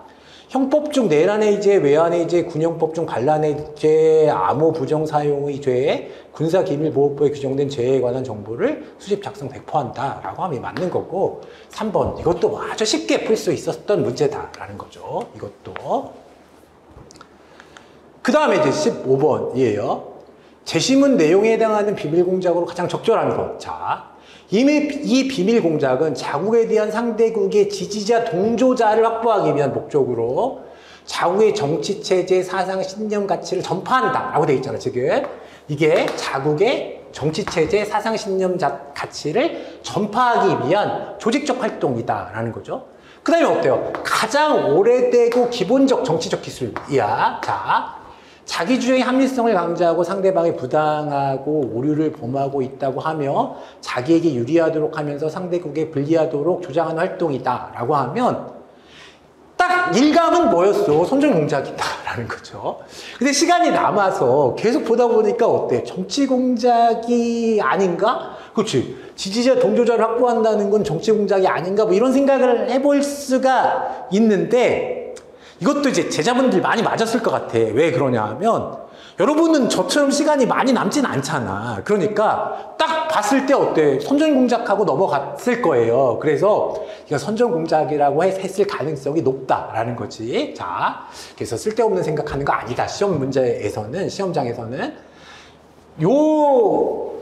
형법 중 내란해이죄, 외환해이죄, 군형법 중 반란해이죄, 암호 부정 사용의 죄, 군사기밀보호법에 규정된 죄에 관한 정보를 수집 작성 배포한다라고 하면 맞는 거고, 3번 이것도 아주 쉽게 풀 수 있었던 문제다라는 거죠. 이것도. 그 다음에 이제 15번이에요. 재심문 내용에 해당하는 비밀공작으로 가장 적절한 것. 자, 이 비밀공작은 자국에 대한 상대국의 지지자, 동조자를 확보하기 위한 목적으로 자국의 정치체제, 사상, 신념, 가치를 전파한다 라고 되어 있잖아, 지금. 이게 자국의 정치체제, 사상, 신념, 가치를 전파하기 위한 조직적 활동이다 라는 거죠. 그 다음에 어때요? 가장 오래되고 기본적 정치적 기술이야. 자, 자기 주장의 합리성을 강조하고 상대방이 부당하고 오류를 범하고 있다고 하며 자기에게 유리하도록 하면서 상대국에 불리하도록 조장하는 활동이다 라고 하면 딱 일감은 뭐였어? 선전공작이다라는 거죠. 근데 시간이 남아서 계속 보다 보니까 어때? 정치공작이 아닌가? 그렇지. 지지자 동조자를 확보한다는 건 정치공작이 아닌가? 뭐 이런 생각을 해볼 수가 있는데 이것도 이제 제자분들 많이 맞았을 것 같아. 왜 그러냐 하면 여러분은 저처럼 시간이 많이 남진 않잖아. 그러니까 딱 봤을 때 어때? 선전공작하고 넘어갔을 거예요. 그래서 이거 선전공작이라고 했을 가능성이 높다라는 거지. 자, 그래서 쓸데없는 생각하는 거 아니다. 시험 문제에서는, 시험장에서는. 요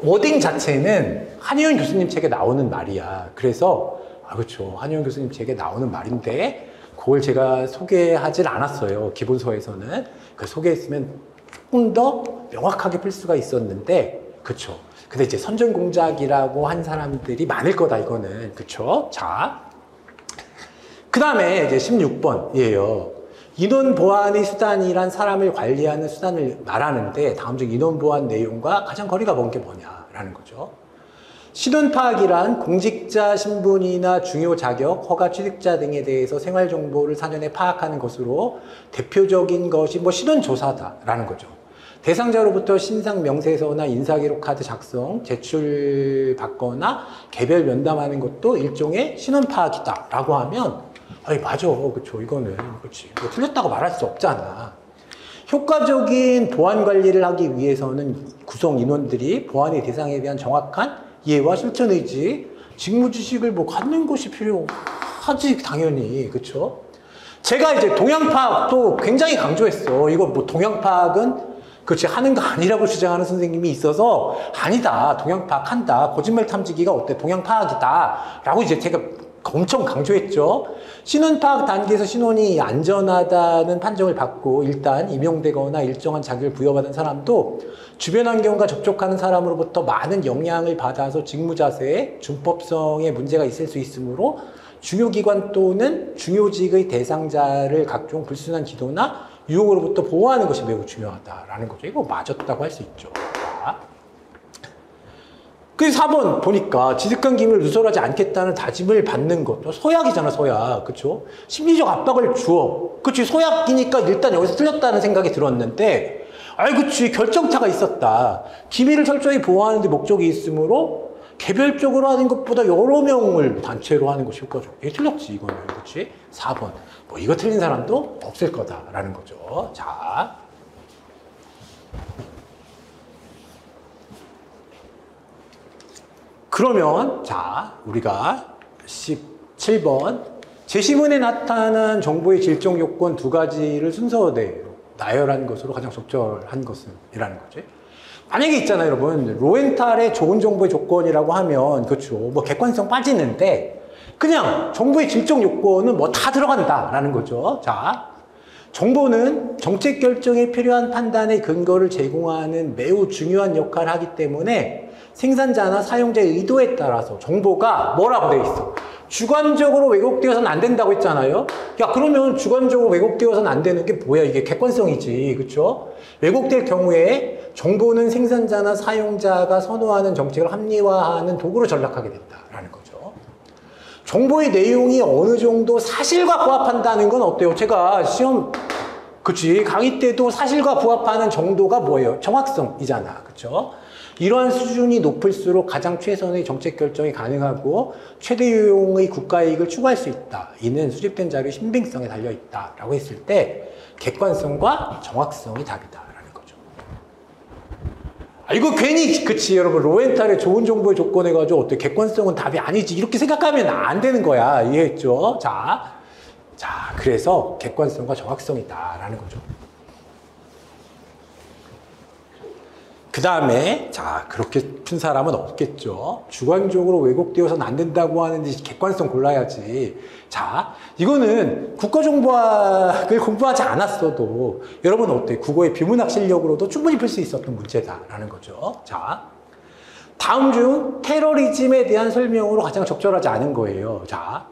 워딩 자체는 한의원 교수님 책에 나오는 말이야. 그래서, 그렇죠. 한의원 교수님 책에 나오는 말인데 그걸 제가 소개하질 않았어요. 기본서에서는. 그 소개했으면 조금 더 명확하게 풀 수가 있었는데, 그쵸. 근데 이제 선전공작이라고 한 사람들이 많을 거다, 이거는. 그쵸. 자. 그 다음에 이제 16번이에요. 인원보안의 수단이란 사람을 관리하는 수단을 말하는데, 다음 중 인원보안 내용과 가장 거리가 먼 게 뭐냐라는 거죠. 신원파악이란 공직자 신분이나 중요 자격, 허가 취득자 등에 대해서 생활정보를 사전에 파악하는 것으로 대표적인 것이 신원조사다라는 거죠. 대상자로부터 신상 명세서나 인사기록 카드 작성, 제출받거나 개별 면담하는 것도 일종의 신원파악이다라고 하면 맞아, 그렇죠. 이거는 그렇지. 뭐 틀렸다고 말할 수 없잖아. 효과적인 보안 관리를 하기 위해서는 구성 인원들이 보안의 대상에 대한 정확한 이해와 실천 의지, 직무 지식을 갖는 것이 필요하지, 당연히. 그쵸? 제가 이제 동향 파악도 굉장히 강조했어. 이거 동향 파악은 그렇지, 하는 거 아니라고 주장하는 선생님이 있어서 아니다. 동향 파악한다. 거짓말 탐지기가 어때? 동향 파악이다. 라고 이제 제가 엄청 강조했죠. 신원 파악 단계에서 신원이 안전하다는 판정을 받고 일단 임용되거나 일정한 자격을 부여받은 사람도 주변 환경과 접촉하는 사람으로부터 많은 영향을 받아서 직무 자세에 준법성에 문제가 있을 수 있으므로 중요기관 또는 중요직의 대상자를 각종 불순한 기도나 유혹으로부터 보호하는 것이 매우 중요하다라는 거죠. 이거 맞았다고 할 수 있죠. 그 4번 보니까 지득한 기밀을 누설하지 않겠다는 다짐을 받는 것도 서약이잖아, 서약. 그쵸? 심리적 압박을 주어. 그치? 서약이니까 일단 여기서 틀렸다는 생각이 들었는데, 아이, 그치. 결정타가 있었다. 기밀을 철저히 보호하는 데 목적이 있으므로 개별적으로 하는 것보다 여러 명을 단체로 하는 것이 효과적. 이게 틀렸지, 이거는. 그치? 4번. 뭐, 이거 틀린 사람도 없을 거다라는 거죠. 자. 그러면 자, 우리가 17번 제시문에 나타난 정보의 질적 요건 두 가지를 순서대로 나열한 것으로 가장 적절한 것은 이라는 거지. 만약에 있잖아요, 여러분. 로엔탈의 좋은 정보의 조건이라고 하면 그렇죠. 뭐 객관성 빠지는데 그냥 정보의 질적 요건은 뭐 다 들어간다라는 거죠. 자, 정보는 정책 결정에 필요한 판단의 근거를 제공하는 매우 중요한 역할을 하기 때문에 생산자나 사용자의 의도에 따라서 정보가 뭐라고 돼 있어? 주관적으로 왜곡되어서는 안 된다고 했잖아요. 야, 그러면 주관적으로 왜곡되어서는 안 되는 게 뭐야? 이게 객관성이지. 그렇죠? 왜곡될 경우에 정보는 생산자나 사용자가 선호하는 정책을 합리화하는 도구로 전락하게 된다라는 거죠. 정보의 내용이 어느 정도 사실과 부합한다는 건 어때요? 제가 시험 그치 강의 때도 사실과 부합하는 정도가 뭐예요? 정확성이잖아. 그렇죠? 이러한 수준이 높을수록 가장 최선의 정책 결정이 가능하고 최대 유용의 국가 이익을 추구할 수 있다. 이는 수집된 자료의 신빙성에 달려있다라고 했을 때 객관성과 정확성이 답이다라는 거죠. 아, 이거 괜히 그치 여러분 로엔탈의 좋은 정보의 조건해 가지고 어때 객관성은 답이 아니지 이렇게 생각하면 안 되는 거야. 이해했죠? 자, 그래서 객관성과 정확성이다라는 거죠. 그 다음에 자 그렇게 푼 사람은 없겠죠. 주관적으로 왜곡되어서는 안 된다고 하는데 객관성 골라야지. 자 이거는 국가정보학을 공부하지 않았어도 여러분 어때? 국어의 비문학 실력으로도 충분히 풀 수 있었던 문제다라는 거죠. 자 다음 중 테러리즘에 대한 설명으로 가장 적절하지 않은 거예요. 자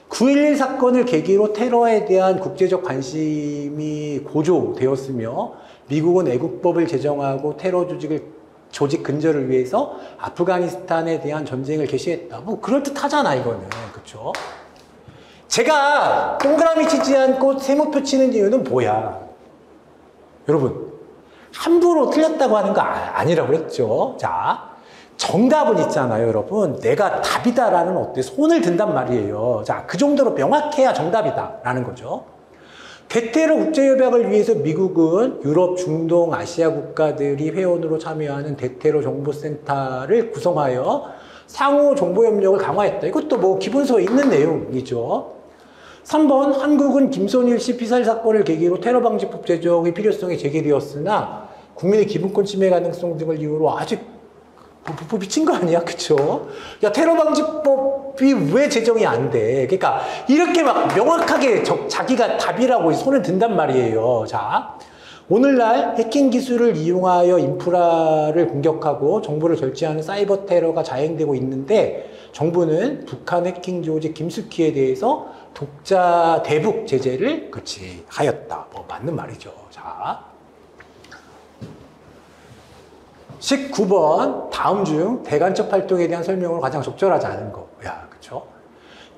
9.11 사건을 계기로 테러에 대한 국제적 관심이 고조되었으며 미국은 애국법을 제정하고 테러 조직 근절을 위해서 아프가니스탄에 대한 전쟁을 개시했다. 뭐 그럴듯하잖아 이거는. 그렇죠? 제가 동그라미 치지 않고 세모표 치는 이유는 뭐야? 여러분 함부로 틀렸다고 하는 거 아니라고 했죠. 자 정답은 있잖아요 여러분. 내가 답이다라는 어때 손을 든단 말이에요. 자 그 정도로 명확해야 정답이다라는 거죠. 대테러 국제협약을 위해서 미국은 유럽, 중동, 아시아 국가들이 회원으로 참여하는 대테러 정보센터를 구성하여 상호 정보협력을 강화했다. 이것도 뭐 기본서에 있는 내용이죠. 3번 한국은 김선일 씨 피살 사건을 계기로 테러방지법 제정의 필요성이 제기되었으나 국민의 기본권 침해 가능성 등을 이유로 아직 미친 거 아니야? 그쵸? 야, 테러방지법이 왜 제정이 안 돼? 그러니까, 이렇게 막 명확하게 자기가 답이라고 손을 든단 말이에요. 자, 오늘날 해킹 기술을 이용하여 인프라를 공격하고 정보를 절취하는 사이버 테러가 자행되고 있는데, 정부는 북한 해킹 조직 김숙희에 대해서 독자 대북 제재를 하였다. 뭐, 맞는 말이죠. 자. 19번 다음 중 대간첩 활동에 대한 설명으로 가장 적절하지 않은 거. 야, 그쵸?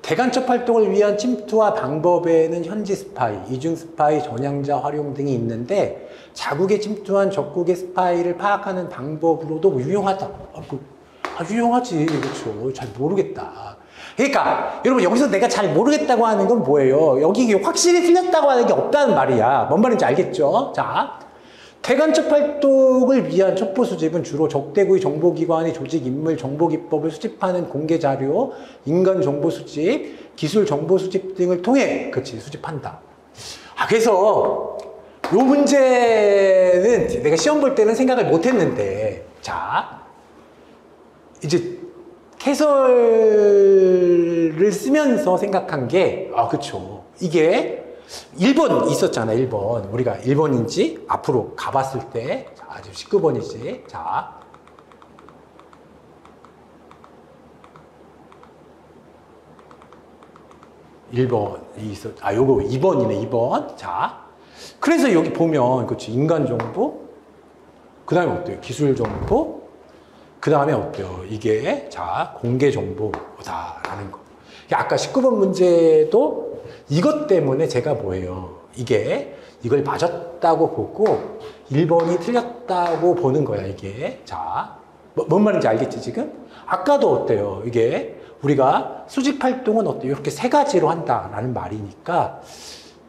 대간첩 활동을 위한 침투와 방법에는 현지 스파이, 이중 스파이, 전향자 활용 등이 있는데 자국에 침투한 적국의 스파이를 파악하는 방법으로도 유용하다. 유용하지. 그렇죠. 잘 모르겠다. 그러니까 여러분 여기서 내가 잘 모르겠다고 하는 건 뭐예요? 여기 확실히 틀렸다고 하는 게 없다는 말이야. 뭔 말인지 알겠죠? 자. 대간첩 활동을 위한 첩보 수집은 주로 적대국의 정보기관의 조직, 인물, 정보기법을 수집하는 공개자료, 인간 정보 수집, 기술 정보 수집 등을 통해 수집한다. 그래서 이 문제는 내가 시험 볼 때는 생각을 못 했는데 자 이제 해설을 쓰면서 생각한 게 그쵸. 이게 1번 있었잖아, 1번. 우리가 1번인지 앞으로 가봤을 때. 자, 지금 19번이지. 자. 요거 2번이네, 2번. 자. 그래서 여기 보면, 그치, 인간 정보. 그 다음에 어때요? 기술 정보. 그 다음에 어때요? 이게 자 공개 정보다라는 거. 아까 19번 문제도 이것 때문에 제가 뭐예요? 이걸 맞았다고 보고 1번이 틀렸다고 보는 거야, 이게. 자, 뭔 말인지 알겠지, 지금? 아까도 어때요? 이게 우리가 수집 활동은 어때요? 이렇게 세 가지로 한다라는 말이니까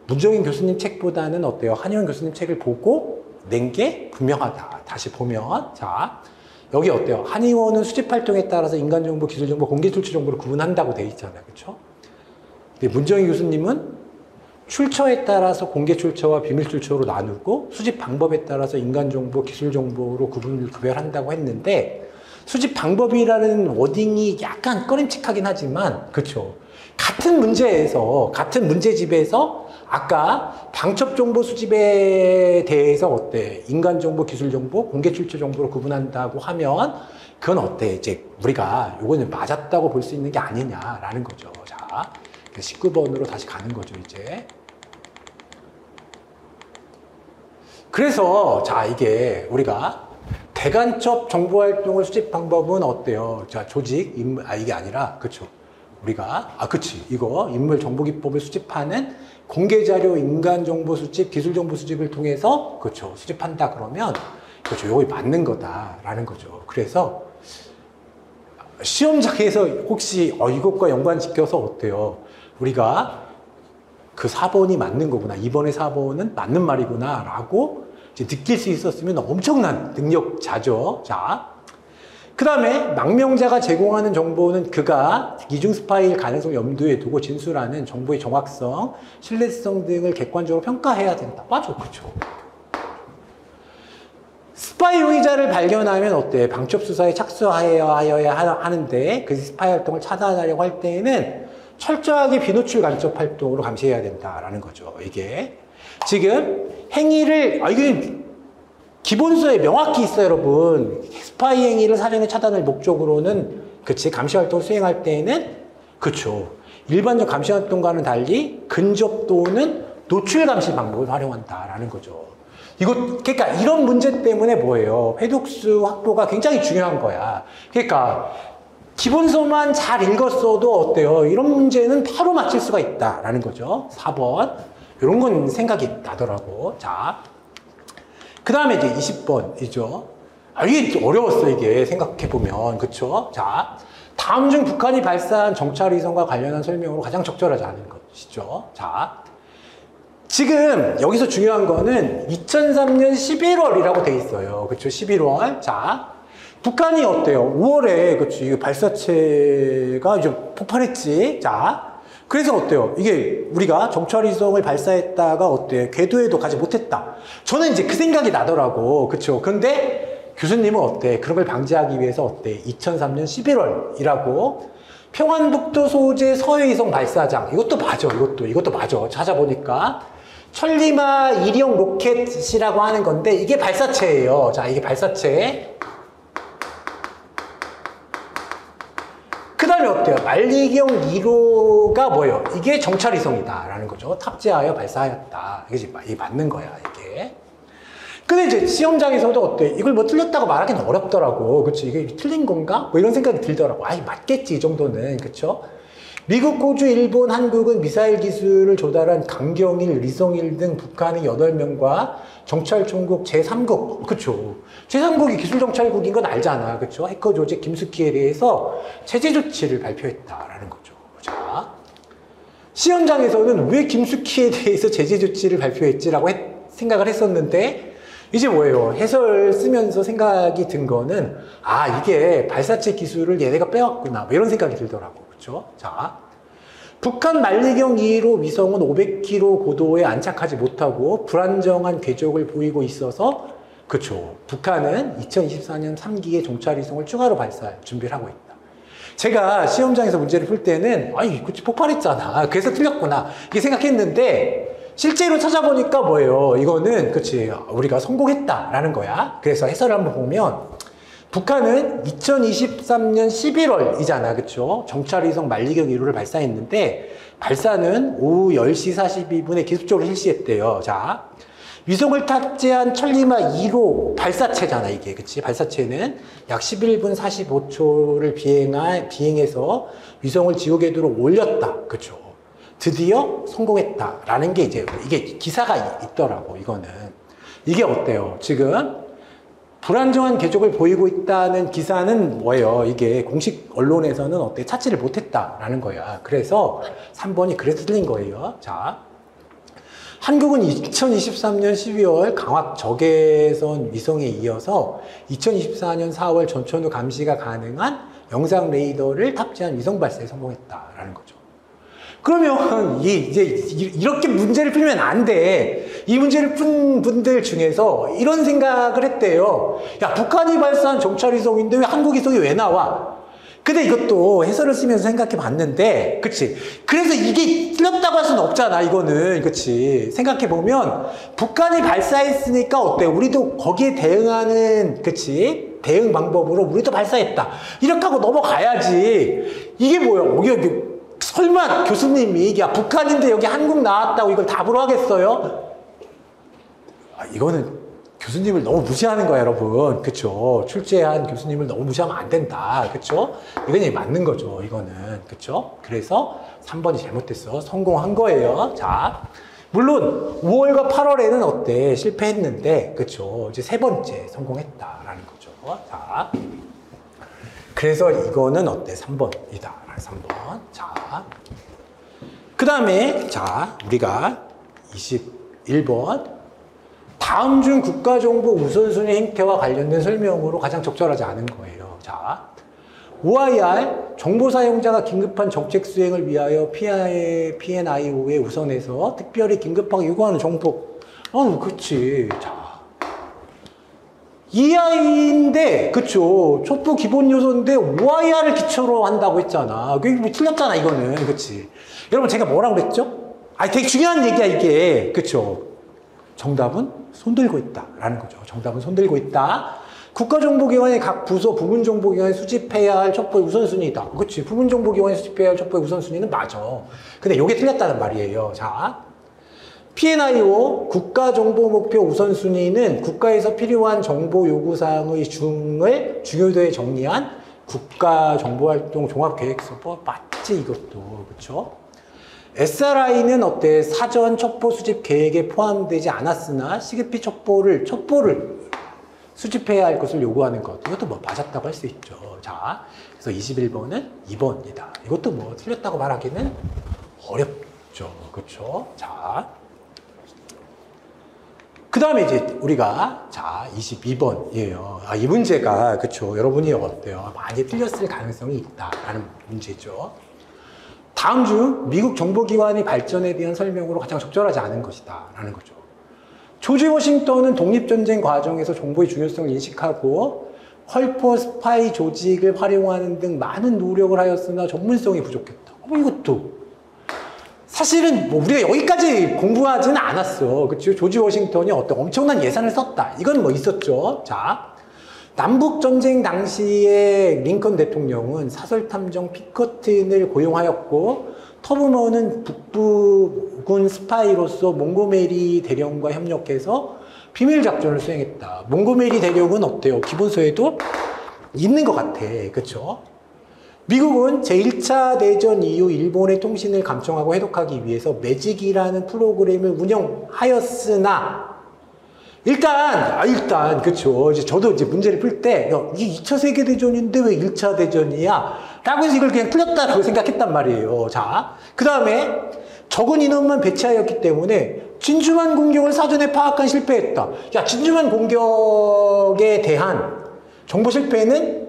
문정인 교수님 책보다는 어때요? 한의원 교수님 책을 보고 낸 게 분명하다. 다시 보면 자, 여기 어때요? 한의원은 수집 활동에 따라서 인간정보, 기술정보, 공개출처 정보를 구분한다고 돼 있잖아요. 그렇죠? 근데 문정인 교수님은 출처에 따라서 공개출처와 비밀출처로 나누고 수집 방법에 따라서 인간정보, 기술정보로 구별한다고 했는데 수집 방법이라는 워딩이 약간 꺼림칙하긴 하지만 그렇죠. 같은 문제집에서 아까 방첩정보 수집에 대해서 어때? 인간정보, 기술정보, 공개출처 정보로 구분한다고 하면 그건 어때? 이제 우리가 요거는 맞았다고 볼 수 있는 게 아니냐라는 거죠. 자, 19번으로 다시 가는 거죠, 이제. 그래서 자, 이게 우리가 대간첩 정보활동을 수집 방법은 어때요? 자, 조직, 이게 아니라, 그쵸. 우리가, 그치. 이거, 인물정보기법을 수집하는 공개자료, 인간정보 수집, 기술정보 수집을 통해서, 그쵸. 수집한다 그러면, 그쵸. 이거 맞는 거다라는 거죠. 그래서, 시험장에서 혹시, 이것과 연관시켜서 어때요? 우리가 그 4번이 맞는 거구나. 2번의 4번은 맞는 말이구나. 라고 이제 느낄 수 있었으면 엄청난 능력자죠. 자. 그 다음에 망명자가 제공하는 정보는 그가 이중 스파이일 가능성을 염두에 두고 진술하는 정보의 정확성, 신뢰성 등을 객관적으로 평가해야 된다. 맞아. 그쵸. 스파이 용의자를 발견하면 어때? 방첩수사에 착수하여야 하는데 그 스파이 활동을 차단하려고 할 때에는 철저하게 비노출 간첩 활동으로 감시해야 된다라는 거죠. 이게 지금 행위를 이게 기본서에 명확히 있어요, 여러분. 스파이 행위를 사전에 차단할 목적으로는 그치 감시 활동을 수행할 때에는 그쵸 일반적 감시 활동과는 달리 근접 또는 노출 감시 방법을 활용한다라는 거죠. 그러니까 이런 문제 때문에 뭐예요? 회독수 확보가 굉장히 중요한 거야. 그러니까 기본서만 잘 읽었어도 어때요? 이런 문제는 바로 맞힐 수가 있다라는 거죠. 4번. 이런 건 생각이 나더라고. 자. 그 다음에 이제 20번이죠. 이게 어려웠어, 이게. 생각해보면. 그쵸? 자. 다음 중 북한이 발사한 정찰위성과 관련한 설명으로 가장 적절하지 않은 것이죠. 자. 지금 여기서 중요한 거는 2003년 11월이라고 돼 있어요. 그쵸? 11월. 자. 북한이 어때요? 5월에, 그치, 이거 발사체가 이제 폭발했지. 자. 그래서 어때요? 이게 우리가 정찰위성을 발사했다가 어때요? 궤도에도 가지 못했다. 저는 이제 그 생각이 나더라고. 그쵸? 근데 교수님은 어때? 그런 걸 방지하기 위해서 어때? 2003년 11월이라고 평안북도 소재 서해위성 발사장. 이것도 맞아. 이것도 맞아. 찾아보니까. 천리마 1형 로켓이라고 하는 건데 이게 발사체예요. 자, 이게 발사체. 그 다음에 어때요? 만리경 1호가 뭐예요? 이게 정찰위성이다라는 거죠. 탑재하여 발사하였다. 이게 맞는 거야, 이게. 근데 이제 시험장에서도 어때? 이걸 뭐 틀렸다고 말하기는 어렵더라고. 그치? 이게 틀린 건가? 뭐 이런 생각이 들더라고. 맞겠지, 이 정도는. 그쵸? 미국, 호주, 일본, 한국은 미사일 기술을 조달한 강경일, 리성일 등 북한의 8명과 정찰총국 제3국, 그쵸. 제3국이 기술정찰국인 건 알잖아. 그쵸. 해커 조직 김숙희에 대해서 제재 조치를 발표했다라는 거죠. 자. 시험장에서는 왜 김숙희에 대해서 제재 조치를 발표했지라고 생각을 했었는데, 이제 뭐예요? 해설 쓰면서 생각이 든 거는, 이게 발사체 기술을 얘네가 빼왔구나. 뭐 이런 생각이 들더라고. 그쵸. 자. 북한 만리경 2호 위성은 500km 고도에 안착하지 못하고 불안정한 궤적을 보이고 있어서 그쵸. 북한은 2024년 3기에 정찰위성을 추가로 발사할 준비를 하고 있다. 제가 시험장에서 문제를 풀 때는 그치 폭발했잖아. 그래서 틀렸구나. 이렇게 생각했는데 실제로 찾아보니까 뭐예요? 이거는 그치 우리가 성공했다라는 거야. 그래서 해설을 한번 보면 북한은 2023년 11월이잖아. 그쵸? 정찰위성 만리경 1호를 발사했는데 발사는 오후 10시 42분에 기습적으로 실시했대요. 자, 위성을 탑재한 천리마 2호 발사체잖아, 이게. 그치? 발사체는 약 11분 45초를 비행해서 위성을 지구 궤도로 올렸다. 그쵸? 드디어 성공했다라는 게 이게 기사가 있더라고, 이거는. 이게 어때요? 지금 불안정한 궤적을 보이고 있다는 기사는 뭐예요? 이게 공식 언론에서는 찾지를 못했다라는 거야. 그래서 3번이 그래서 틀린 거예요. 자, 한국은 2023년 12월 강학 적외선 위성에 이어서 2024년 4월 전천후 감시가 가능한 영상 레이더를 탑재한 위성 발사에 성공했다라는 거죠. 그러면 이렇게 문제를 풀면 안 돼. 이 문제를 푼 분들 중에서 이런 생각을 했대요. 야, 북한이 발사한 정찰위성인데 왜 한국 위성이 왜 나와? 근데 이것도 해설을 쓰면서 생각해 봤는데, 그치? 그래서 이게 틀렸다고 할 수는 없잖아, 이거는. 그치? 생각해 보면, 북한이 발사했으니까 어때? 우리도 거기에 대응하는, 그치? 대응 방법으로 우리도 발사했다. 이렇게 하고 넘어가야지. 이게 뭐야? 설마 교수님이, 야, 북한인데 여기 한국 나왔다고 이걸 답으로 하겠어요? 이거는 교수님을 너무 무시하는 거야, 여러분. 그쵸? 출제한 교수님을 너무 무시하면 안 된다. 그쵸? 이건 맞는 거죠, 이거는. 그쵸? 그래서 3번이 잘못됐어. 성공한 거예요. 자, 물론 5월과 8월에는 어때? 실패했는데, 그쵸? 이제 세 번째 성공했다라는 거죠. 자, 그래서 이거는 어때? 3번이다. 3번. 자, 그 다음에, 자, 우리가 21번. 다음 중 국가정보 우선순위 행태와 관련된 설명으로 가장 적절하지 않은 거예요. 자, OIR, 정보 사용자가 긴급한 정책 수행을 위하여 PNIO에 우선해서 특별히 긴급하게 요구하는 정보. 그치. 자, EI인데, 그쵸. 첩보 기본 요소인데 OIR을 기초로 한다고 했잖아. 그게 뭐 틀렸잖아, 이거는. 그치. 여러분, 제가 뭐라고 그랬죠? 되게 중요한 얘기야, 이게. 그쵸. 정답은 손들고 있다 라는 거죠. 정답은 손들고 있다. 국가정보기관의 각 부서 부문정보기관이 수집해야 할 첩보의 우선순위다. 그치. 부문정보기관이 수집해야 할 첩보의 우선순위는 맞아. 근데 이게 틀렸다는 말이에요. 자, PNIO 국가정보목표 우선순위는 국가에서 필요한 정보 요구사항의 중요도에 정리한 국가정보활동 종합계획서. 맞지, 이것도. 그쵸? SRI는 어때? 사전 첩보 수집 계획에 포함되지 않았으나 시급히 첩보를 수집해야 할 것을 요구하는 것. 이것도 뭐 맞았다고 할 수 있죠. 자, 그래서 21번은 2번이다. 이것도 뭐 틀렸다고 말하기는 어렵죠. 그렇죠? 자, 그 다음에 이제 우리가 자 22번이에요. 이 문제가 그렇죠. 여러분이 어때요? 많이 틀렸을 가능성이 있다라는 문제죠. 다음 중 미국 정보기관의 발전에 대한 설명으로 가장 적절하지 않은 것이다 라는 거죠. 조지 워싱턴은 독립전쟁 과정에서 정보의 중요성을 인식하고 헐퍼 스파이 조직을 활용하는 등 많은 노력을 하였으나 전문성이 부족했다. 이것도 사실은 뭐 우리가 여기까지 공부하지는 않았어. 그렇죠? 조지 워싱턴이 어떤 엄청난 예산을 썼다. 이건 뭐 있었죠. 자, 남북전쟁 당시에 링컨 대통령은 사설탐정 피커튼을 고용하였고 터브먼은 북부군 스파이로서 몽고메리 대령과 협력해서 비밀작전을 수행했다. 몽고메리 대령은 어때요? 기본서에도 있는 것 같아. 그렇죠? 미국은 제1차 대전 이후 일본의 통신을 감청하고 해독하기 위해서 매직이라는 프로그램을 운영하였으나 일단, 그쵸. 저도 이제 문제를 풀 때, 이게 2차 세계대전인데 왜 1차 대전이야? 라고 해서 이걸 그냥 틀렸다라고 생각했단 말이에요. 자, 그 다음에 적은 인원만 배치하였기 때문에 진주만 공격을 사전에 파악한 실패했다. 야, 진주만 공격에 대한 정보 실패는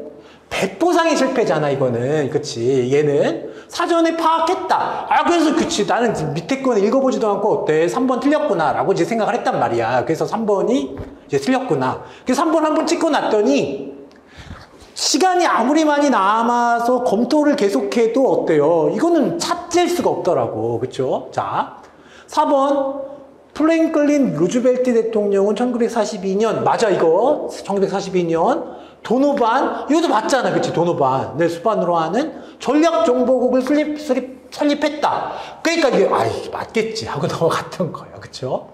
백보상의 실패잖아, 이거는. 그치. 얘는 사전에 파악했다. 그래서 그치. 나는 밑에 거는 읽어보지도 않고 어때? 3번 틀렸구나. 라고 이제 생각을 했단 말이야. 그래서 3번이 이제 틀렸구나. 그래서 3번 한번 찍고 났더니 시간이 아무리 많이 남아서 검토를 계속해도 어때요? 이거는 찾을 수가 없더라고. 그쵸? 자, 4번. 프랭클린 루즈벨트 대통령은 1942년. 맞아, 이거. 1942년. 도노반, 이것도 맞잖아, 그치? 도노반을 수반으로 하는 전략정보국을 설립했다. 그러니까 이게 아이 맞겠지 하고 넘어갔던 거예요. 그렇죠?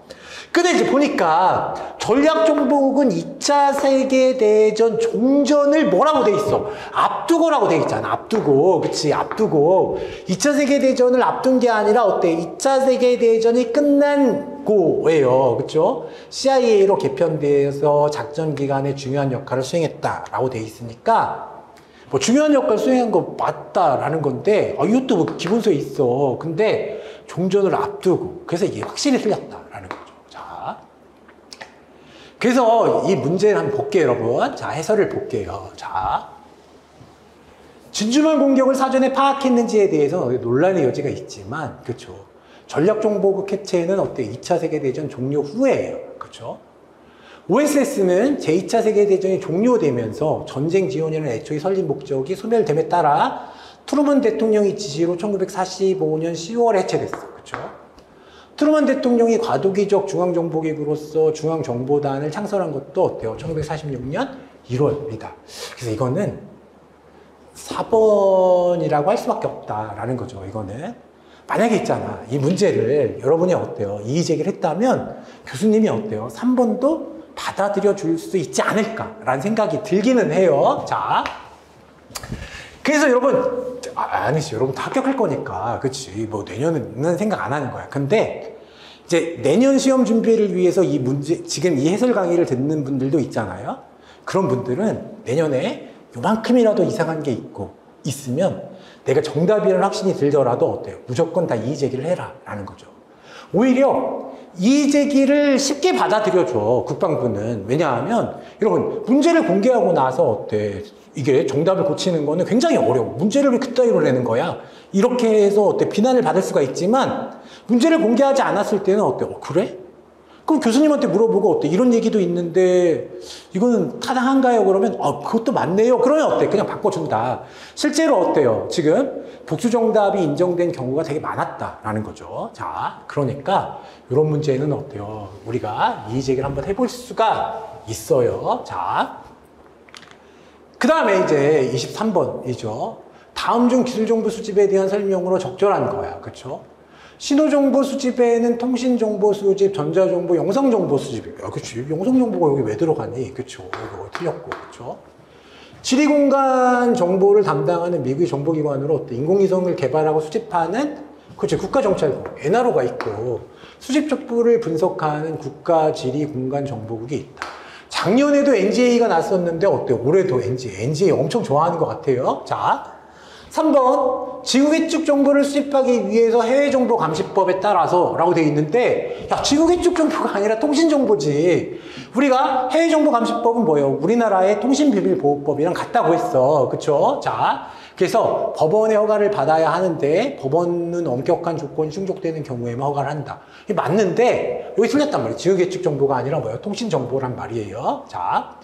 근데 이제 보니까 전략정보국은 2차 세계대전 종전을 뭐라고 돼 있어? 앞두고라고 돼 있잖아. 앞두고. 그치? 앞두고. 2차 세계대전을 앞둔 게 아니라 어때? 2차 세계대전이 끝난 고예요. 그쵸? CIA로 개편돼서 작전 기간에 중요한 역할을 수행했다라고 돼 있으니까 뭐 중요한 역할 수행한 거 맞다라는 건데 이것도 뭐 기본서에 있어. 근데 종전을 앞두고 그래서 이게 확실히 틀렸다라는 거죠. 자, 그래서 이 문제를 한번 볼게요, 여러분. 자, 해설을 볼게요. 자, 진주만 공격을 사전에 파악했는지에 대해서 논란의 여지가 있지만, 그렇죠. 전략정보국 해체는 어때? 2차 세계대전 종료 후에예요. 그렇죠. OSS는 제2차 세계대전이 종료되면서 전쟁 지원이라는 애초의 설립 목적이 소멸됨에 따라 트루먼 대통령의 지시로 1945년 10월에 해체됐어. 그렇죠? 트루먼 대통령이 과도기적 중앙정보기구로서 중앙정보단을 창설한 것도 어때요? 1946년 1월입니다. 그래서 이거는 4번이라고 할 수밖에 없다라는 거죠. 이거는 만약에 있잖아. 이 문제를 여러분이 어때요? 이의 제기를 했다면 교수님이 어때요? 3번도 받아들여 줄 수 있지 않을까라는 생각이 들기는 해요. 자, 그래서 여러분 아니지, 여러분 다 합격할 거니까, 그치? 뭐 내년은 생각 안 하는 거야. 근데 이제 내년 시험 준비를 위해서 이 문제, 지금 이 해설 강의를 듣는 분들도 있잖아요. 그런 분들은 내년에 요만큼이라도 이상한 게 있으면 내가 정답이라는 확신이 들더라도 어때요? 무조건 다 이의 제기를 해라 라는 거죠. 오히려 이의 제기를 쉽게 받아들여줘, 국방부는. 왜냐하면 여러분 문제를 공개하고 나서 어때? 이게 정답을 고치는 거는 굉장히 어려워. 문제를 왜 그따위로 내는 거야? 이렇게 해서 어때? 비난을 받을 수가 있지만 문제를 공개하지 않았을 때는 어때? 그래? 그럼 교수님한테 물어보고 어때? 이런 얘기도 있는데 이거는 타당한가요? 그러면 그것도 맞네요. 그러면 어때? 그냥 바꿔준다. 실제로 어때요? 지금 복수 정답이 인정된 경우가 되게 많았다라는 거죠. 자, 그러니까 이런 문제는 어때요? 우리가 이의 제기를 한번 해볼 수가 있어요. 자, 그 다음에 이제 23번이죠. 다음 중 기술정보 수집에 대한 설명으로 적절한 거야. 그렇죠? 신호정보 수집에는 통신정보 수집, 전자정보, 영상정보 수집이에요. 그치? 영상정보가 여기 왜 들어가니? 그쵸? 이거 틀렸고, 그쵸? 지리공간 정보를 담당하는 미국의 정보기관으로 어때? 인공위성을 개발하고 수집하는, 그치? 국가정찰국, NRO가 있고, 수집 첩보를 분석하는 국가지리공간정보국이 있다. 작년에도 NGA가 났었는데, 어때요? 올해도 NGA 엄청 좋아하는 것 같아요. 자. 3번, 지구개축 정보를 수집하기 위해서 해외정보감시법에 따라서 라고 되어 있는데, 야, 지구개축 정보가 아니라 통신정보지. 우리가 해외정보감시법은 뭐예요? 우리나라의 통신비밀보호법이랑 같다고 했어. 그쵸? 자, 그래서 법원의 허가를 받아야 하는데, 법원은 엄격한 조건이 충족되는 경우에만 허가를 한다. 이게 맞는데, 여기 틀렸단 말이에요. 지구개축 정보가 아니라 뭐예요? 통신정보란 말이에요. 자.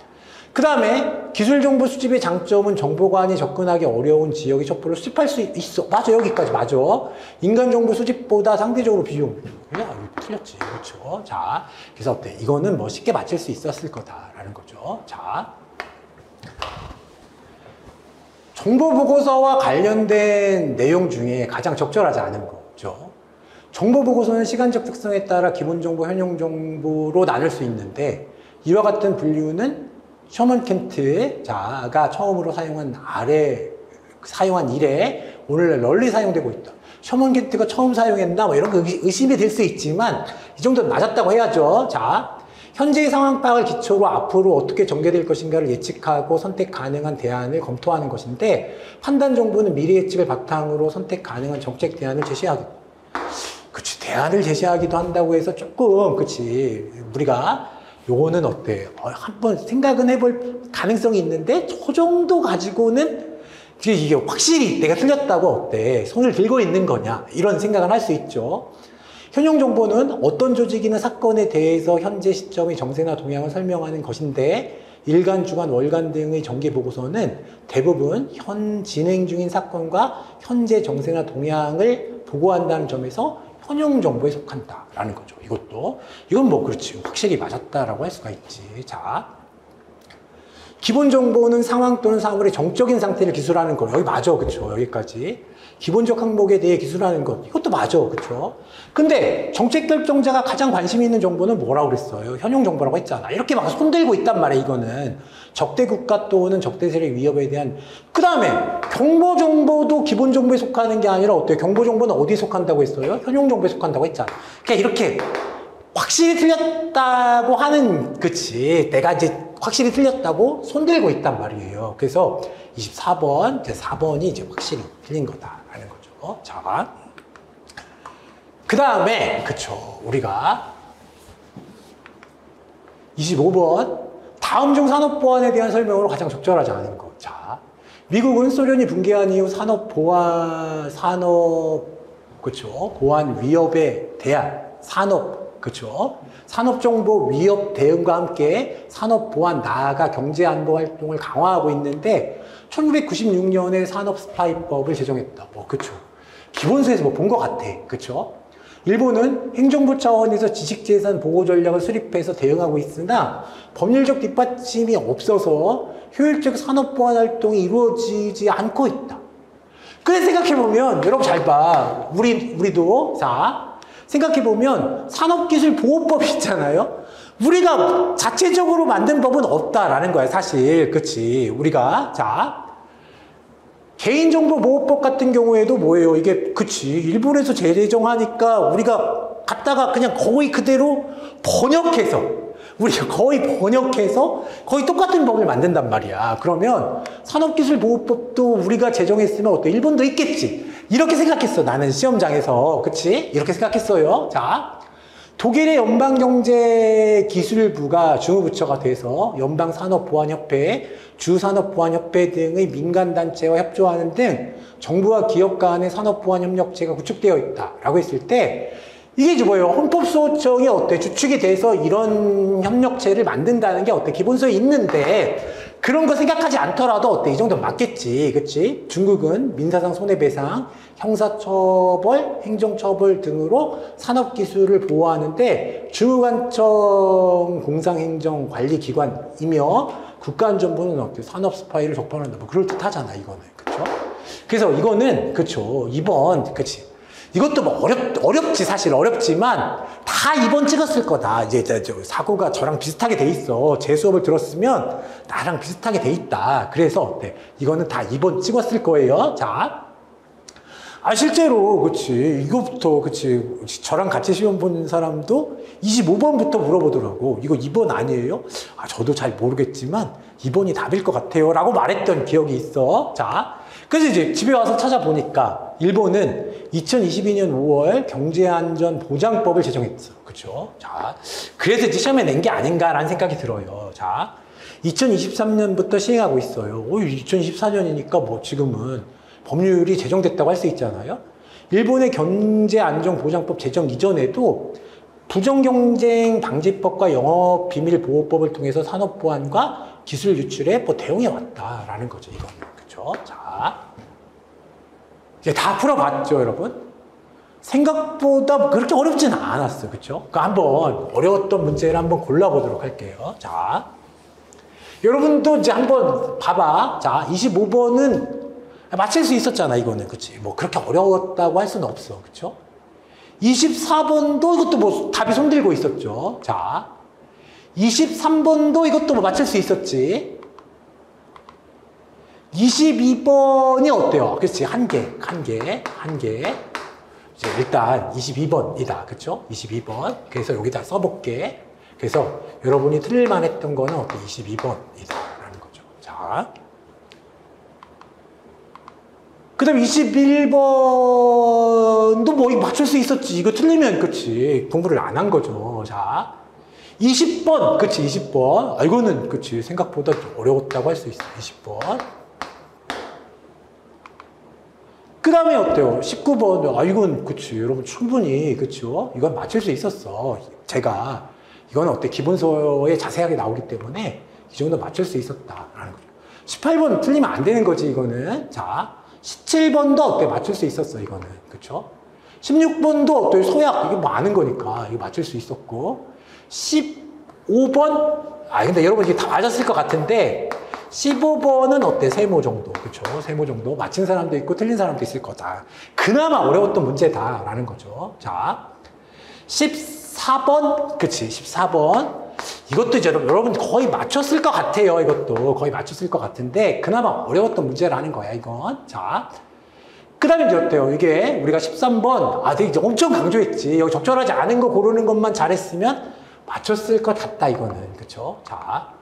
그 다음에 기술정보 수집의 장점은 정보관이 접근하기 어려운 지역의 첩보를 수집할 수 있어. 맞아, 여기까지 맞아. 인간정보 수집보다 상대적으로 비용. 그냥 틀렸지. 그렇죠. 자, 그래서 어때? 이거는 뭐 쉽게 맞힐 수 있었을 거다라는 거죠. 자, 정보보고서와 관련된 내용 중에 가장 적절하지 않은 거죠. 정보보고서는 시간적 특성에 따라 기본정보, 현용정보로 나눌 수 있는데, 이와 같은 분류는 셔먼 켄트가 처음으로 사용한 이래 오늘날 널리 사용되고 있다. 셔먼 켄트가 처음 사용했나? 뭐 이런 거 의심이 될 수 있지만 이 정도는 맞았다고 해야죠. 자, 현재의 상황 파악을 기초로 앞으로 어떻게 전개될 것인가를 예측하고 선택 가능한 대안을 검토하는 것인데, 판단 정보는 미래 예측을 바탕으로 선택 가능한 정책 대안을 제시하기. 그치, 대안을 제시하기도 한다고 해서 조금, 그치, 우리가 요거는 어때? 한번 생각은 해볼 가능성이 있는데, 저 정도 가지고는 이게 확실히 내가 틀렸다고 어때? 손을 들고 있는 거냐? 이런 생각을 할 수 있죠. 현용 정보는 어떤 조직이나 사건에 대해서 현재 시점의 정세나 동향을 설명하는 것인데, 일간, 주간, 월간 등의 정기 보고서는 대부분 현 진행 중인 사건과 현재 정세나 동향을 보고한다는 점에서 현용 정보에 속한다라는 거죠. 이건 뭐 그렇지, 확실히 맞았다라고 할 수가 있지. 자, 기본 정보는 상황 또는 사물의 정적인 상태를 기술하는 거. 여기 맞아, 그렇죠? 여기까지. 기본적 항목에 대해 기술하는 것. 이것도 맞아. 그쵸? 근데 정책 결정자가 가장 관심 있는 정보는 뭐라고 그랬어요? 현용 정보라고 했잖아. 이렇게 막 손들고 있단 말이야, 이거는. 적대 국가 또는 적대 세력 위협에 대한. 그 다음에 경보 정보도 기본 정보에 속하는 게 아니라 어때요? 경보 정보는 어디에 속한다고 했어요? 현용 정보에 속한다고 했잖아. 그러니까 이렇게 확실히 틀렸다고 하는, 그치. 내가 이제 확실히 틀렸다고 손들고 있단 말이에요. 그래서 24번, 이제 4번이 이제 확실히 틀린 거다라는 거죠. 자. 그 다음에, 그쵸. 우리가 25번. 다음 중 산업 보안에 대한 설명으로 가장 적절하지 않은 것. 자. 미국은 소련이 붕괴한 이후 그쵸. 보안 위협에 대한 그쵸. 산업정보 위협 대응과 함께 산업보안 나아가 경제안보 활동을 강화하고 있는데 1996년에 산업스파이법을 제정했다. 그쵸. 기본서에서 본 것 같아. 그쵸. 일본은 행정부 차원에서 지식재산 보호 전략을 수립해서 대응하고 있으나 법률적 뒷받침이 없어서 효율적 산업보안 활동이 이루어지지 않고 있다. 그래 생각해보면 여러분 잘 봐. 우리도 자 생각해보면 산업기술보호법 있잖아요. 우리가 자체적으로 만든 법은 없다라는 거야, 사실. 그치. 우리가, 자. 개인정보보호법 같은 경우에도 뭐예요? 이게, 그치. 일본에서 재제정하니까 우리가 갖다가 그냥 거의 그대로 우리가 거의 번역해서 거의 똑같은 법을 만든단 말이야. 그러면 산업기술보호법도 우리가 제정했으면 어때? 일본도 있겠지. 이렇게 생각했어. 나는 시험장에서. 그치? 이렇게 생각했어요. 자, 독일의 연방경제기술부가 주무부처가 돼서 연방산업보안협회, 주산업보안협회 등의 민간단체와 협조하는 등 정부와 기업 간의 산업보안협력체가 구축되어 있다라고 했을 때 이게 이제 뭐예요? 헌법소원청이 어때? 주축이 돼서 이런 협력체를 만든다는 게 어때? 기본서에 있는데 그런 거 생각하지 않더라도 어때? 이 정도는 맞겠지. 그치? 중국은 민사상 손해배상, 형사처벌, 행정처벌 등으로 산업기술을 보호하는데 중후관청 공상행정관리기관이며 국가안전부는 어때? 산업스파이를 적발한다. 뭐 그럴듯하잖아, 이거는. 그쵸? 그래서 이거는, 그쵸? 2번, 그치? 이것도 뭐 어렵지, 사실 어렵지만 다 2번 찍었을 거다. 이제 사고가 저랑 비슷하게 돼 있어. 제 수업을 들었으면 나랑 비슷하게 돼 있다. 그래서 어때? 이거는 다 2번 찍었을 거예요. 자. 실제로, 그치. 이거부터, 그치. 저랑 같이 시험 본 사람도 25번부터 물어보더라고. 이거 2번 아니에요? 저도 잘 모르겠지만 2번이 답일 것 같아요. 라고 말했던 기억이 있어. 자. 그래서 이제 집에 와서 찾아보니까 일본은 2022년 5월 경제안전보장법을 제정했어. 그쵸? 자. 그래서 이제 시험에 낸 게 아닌가라는 생각이 들어요. 자. 2023년부터 시행하고 있어요. 2024년이니까 뭐 지금은 법률이 제정됐다고 할 수 있잖아요. 일본의 경제안전보장법 제정 이전에도 부정경쟁 방지법과 영업비밀보호법을 통해서 산업보안과 기술 유출에 뭐 대응해 왔다라는 거죠. 이거는. 그쵸? 자. 이제 다 풀어봤죠, 여러분? 생각보다 그렇게 어렵지는 않았어. 그쵸? 그러니까 한번 어려웠던 문제를 한번 골라보도록 할게요. 자. 여러분도 이제 한번 봐봐. 자, 25번은 맞힐 수 있었잖아, 이거는. 그치? 뭐, 그렇게 어려웠다고 할 수는 없어. 그쵸? 24번도 이것도 뭐, 답이 손들고 있었죠. 자. 23번도 이것도 뭐, 맞힐 수 있었지. 22번이 어때요? 그치? 한 개. 이제 일단 22번이다. 그쵸? 22번. 그래서 여기다 써볼게. 그래서 여러분이 틀릴만 했던 거는 어때? 22번이다. 라는 거죠. 자. 그 다음 21번도 뭐 맞출 수 있었지. 이거 틀리면 그치. 공부를 안 한 거죠. 자. 20번. 그치. 20번. 이거는 그치. 생각보다 좀 어려웠다고 할 수 있어. 20번. 그 다음에 어때요? 19번. 이건 그치. 여러분 충분히 그쵸. 이건 맞출 수 있었어. 제가. 이건 어때? 기본서에 자세하게 나오기 때문에 이 정도 맞출 수 있었다라는 거죠. 18번 틀리면 안 되는 거지, 이거는. 자. 17번도 어때? 맞출 수 있었어, 이거는. 그쵸? 16번도 어때? 소약. 이게 뭐 아는 거니까. 이거 맞출 수 있었고. 15번. 근데 여러분 이게 다 맞았을 것 같은데, 15번은 어때? 세모 정도. 그쵸? 세모 정도. 맞힌 사람도 있고 틀린 사람도 있을 거다. 그나마 어려웠던 문제다라는 거죠. 자, 14번. 그치? 14번. 이것도 이제 여러분 거의 맞췄을 것 같아요. 이것도 거의 맞췄을 것 같은데 그나마 어려웠던 문제라는 거야, 이건. 자, 그 다음에 이제 어때요? 이게 우리가 13번, 되게 이제 엄청 강조했지. 여기 적절하지 않은 거 고르는 것만 잘했으면 맞췄을 것 같다, 이거는. 그쵸? 자,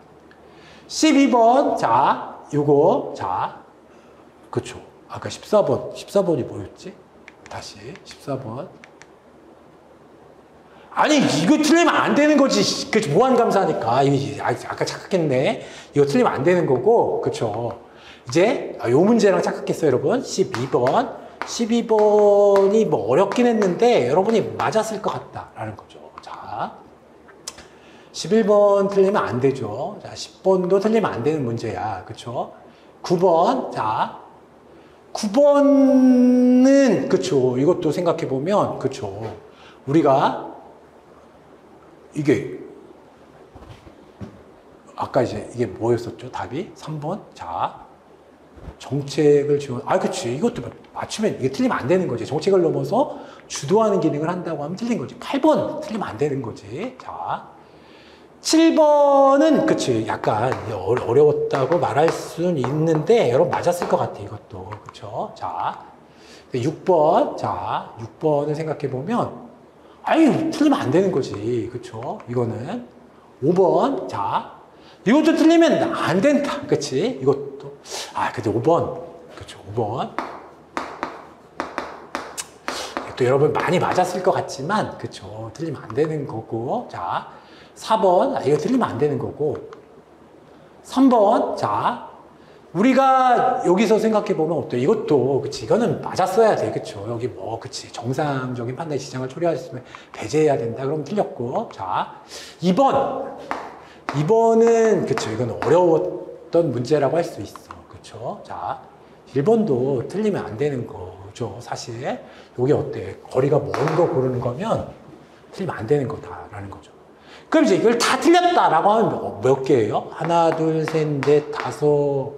12번. 자, 요거. 자, 그쵸. 아까 14번. 14번이 뭐였지? 다시. 14번. 아니, 이거 틀리면 안 되는 거지. 그 무한감사니까. 아까 착각했네. 이거 틀리면 안 되는 거고. 그쵸. 이제 요 문제랑 착각했어요, 여러분. 12번. 12번이 뭐 어렵긴 했는데 여러분이 맞았을 것 같다라는 거죠. 자, 11번 틀리면 안 되죠. 자, 10번도 틀리면 안 되는 문제야. 그쵸? 9번. 자, 9번은 그쵸. 이것도 생각해 보면 그쵸. 우리가 이게 아까 이제 이게 뭐였었죠? 답이 3번. 자, 정책을 지원. 그치. 이것도 맞추면 이게 틀리면 안 되는 거지. 정책을 넘어서 주도하는 기능을 한다고 하면 틀린 거지. 8번 틀리면 안 되는 거지. 자, 7번은 그치. 약간 어려웠다고 말할 수는 있는데 여러분 맞았을 것 같아. 이것도. 그쵸? 자, 6번. 자, 6번을 생각해 보면 틀리면 안 되는 거지. 그쵸? 이거는 5번. 자, 이것도 틀리면 안 된다. 그치? 이것도. 근데 5번. 그쵸? 5번. 또 여러분 많이 맞았을 것 같지만, 그쵸? 틀리면 안 되는 거고. 자, 4번. 이거 틀리면 안 되는 거고. 3번. 자, 우리가 여기서 생각해보면 어때요? 이것도, 그치. 이거는 맞았어야 돼. 그쵸. 여기 뭐, 그치. 정상적인 판단의 지장을 초래하였으면 배제해야 된다. 그럼 틀렸고. 자, 2번. 2번은, 그쵸. 이건 어려웠던 문제라고 할 수 있어. 그쵸. 자, 1번도 틀리면 안 되는 거죠. 사실. 요게 어때? 거리가 먼 거 고르는 거면 틀리면 안 되는 거다라는 거죠. 그럼 이제 이걸 다 틀렸다라고 하면 몇 개예요? 하나, 둘, 셋, 넷, 다섯,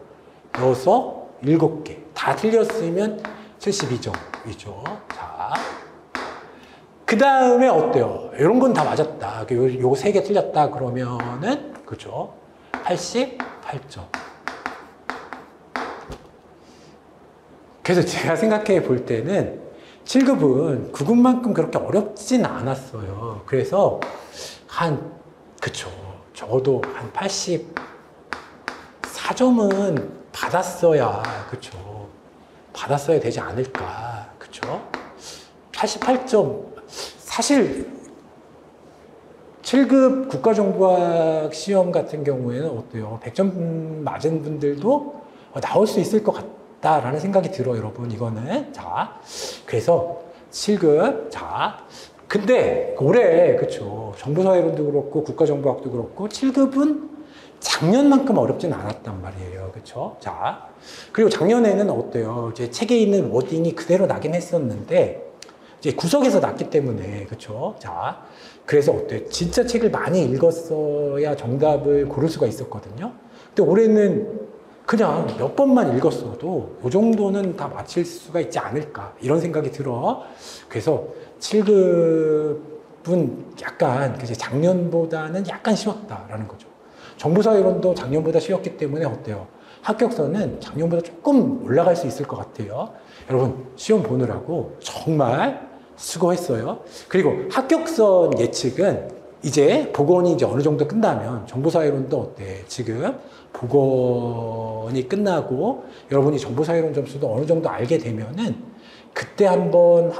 여섯, 7개. 다 틀렸으면 72점이죠. 자. 그 다음에 어때요? 이런 건 다 맞았다. 요거 3개 틀렸다 그러면은, 그죠? 88점. 그래서 제가 생각해 볼 때는 7급은 9급만큼 그렇게 어렵진 않았어요. 그래서 그쵸. 적어도 한 84점은 받았어야, 그쵸. 받았어야 되지 않을까. 그쵸. 88점. 사실 7급 국가정보학 시험 같은 경우에는 어때요? 100점 맞은 분들도 나올 수 있을 것 같다라는 생각이 들어요, 여러분. 이거는. 자, 그래서 7급. 자, 근데 올해, 그쵸. 정보사회론도 그렇고 국가정보학도 그렇고 7급은 작년만큼 어렵진 않았단 말이에요. 그쵸? 자, 그리고 작년에는 어때요? 이제 책에 있는 워딩이 그대로 나긴 했었는데 이제 구석에서 났기 때문에, 그쵸? 자, 그래서 어때요? 진짜 책을 많이 읽었어야 정답을 고를 수가 있었거든요. 근데 올해는 그냥 몇 번만 읽었어도 이 정도는 다 맞힐 수가 있지 않을까 이런 생각이 들어. 그래서 7급은 약간 작년보다는 약간 쉬웠다라는 거죠. 정보사회론도 작년보다 쉬웠기 때문에 어때요? 합격선은 작년보다 조금 올라갈 수 있을 것 같아요. 여러분 시험 보느라고 정말 수고했어요. 그리고 합격선 예측은 이제 복원이 이제 어느 정도 끝나면 정보사회론도 어때? 지금 복원이 끝나고 여러분이 정보사회론 점수도 어느 정도 알게 되면은 그때 한번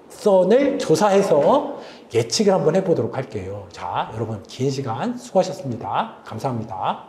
합격선을 조사해서 예측을 한번 해보도록 할게요. 자, 여러분 긴 시간 수고하셨습니다. 감사합니다.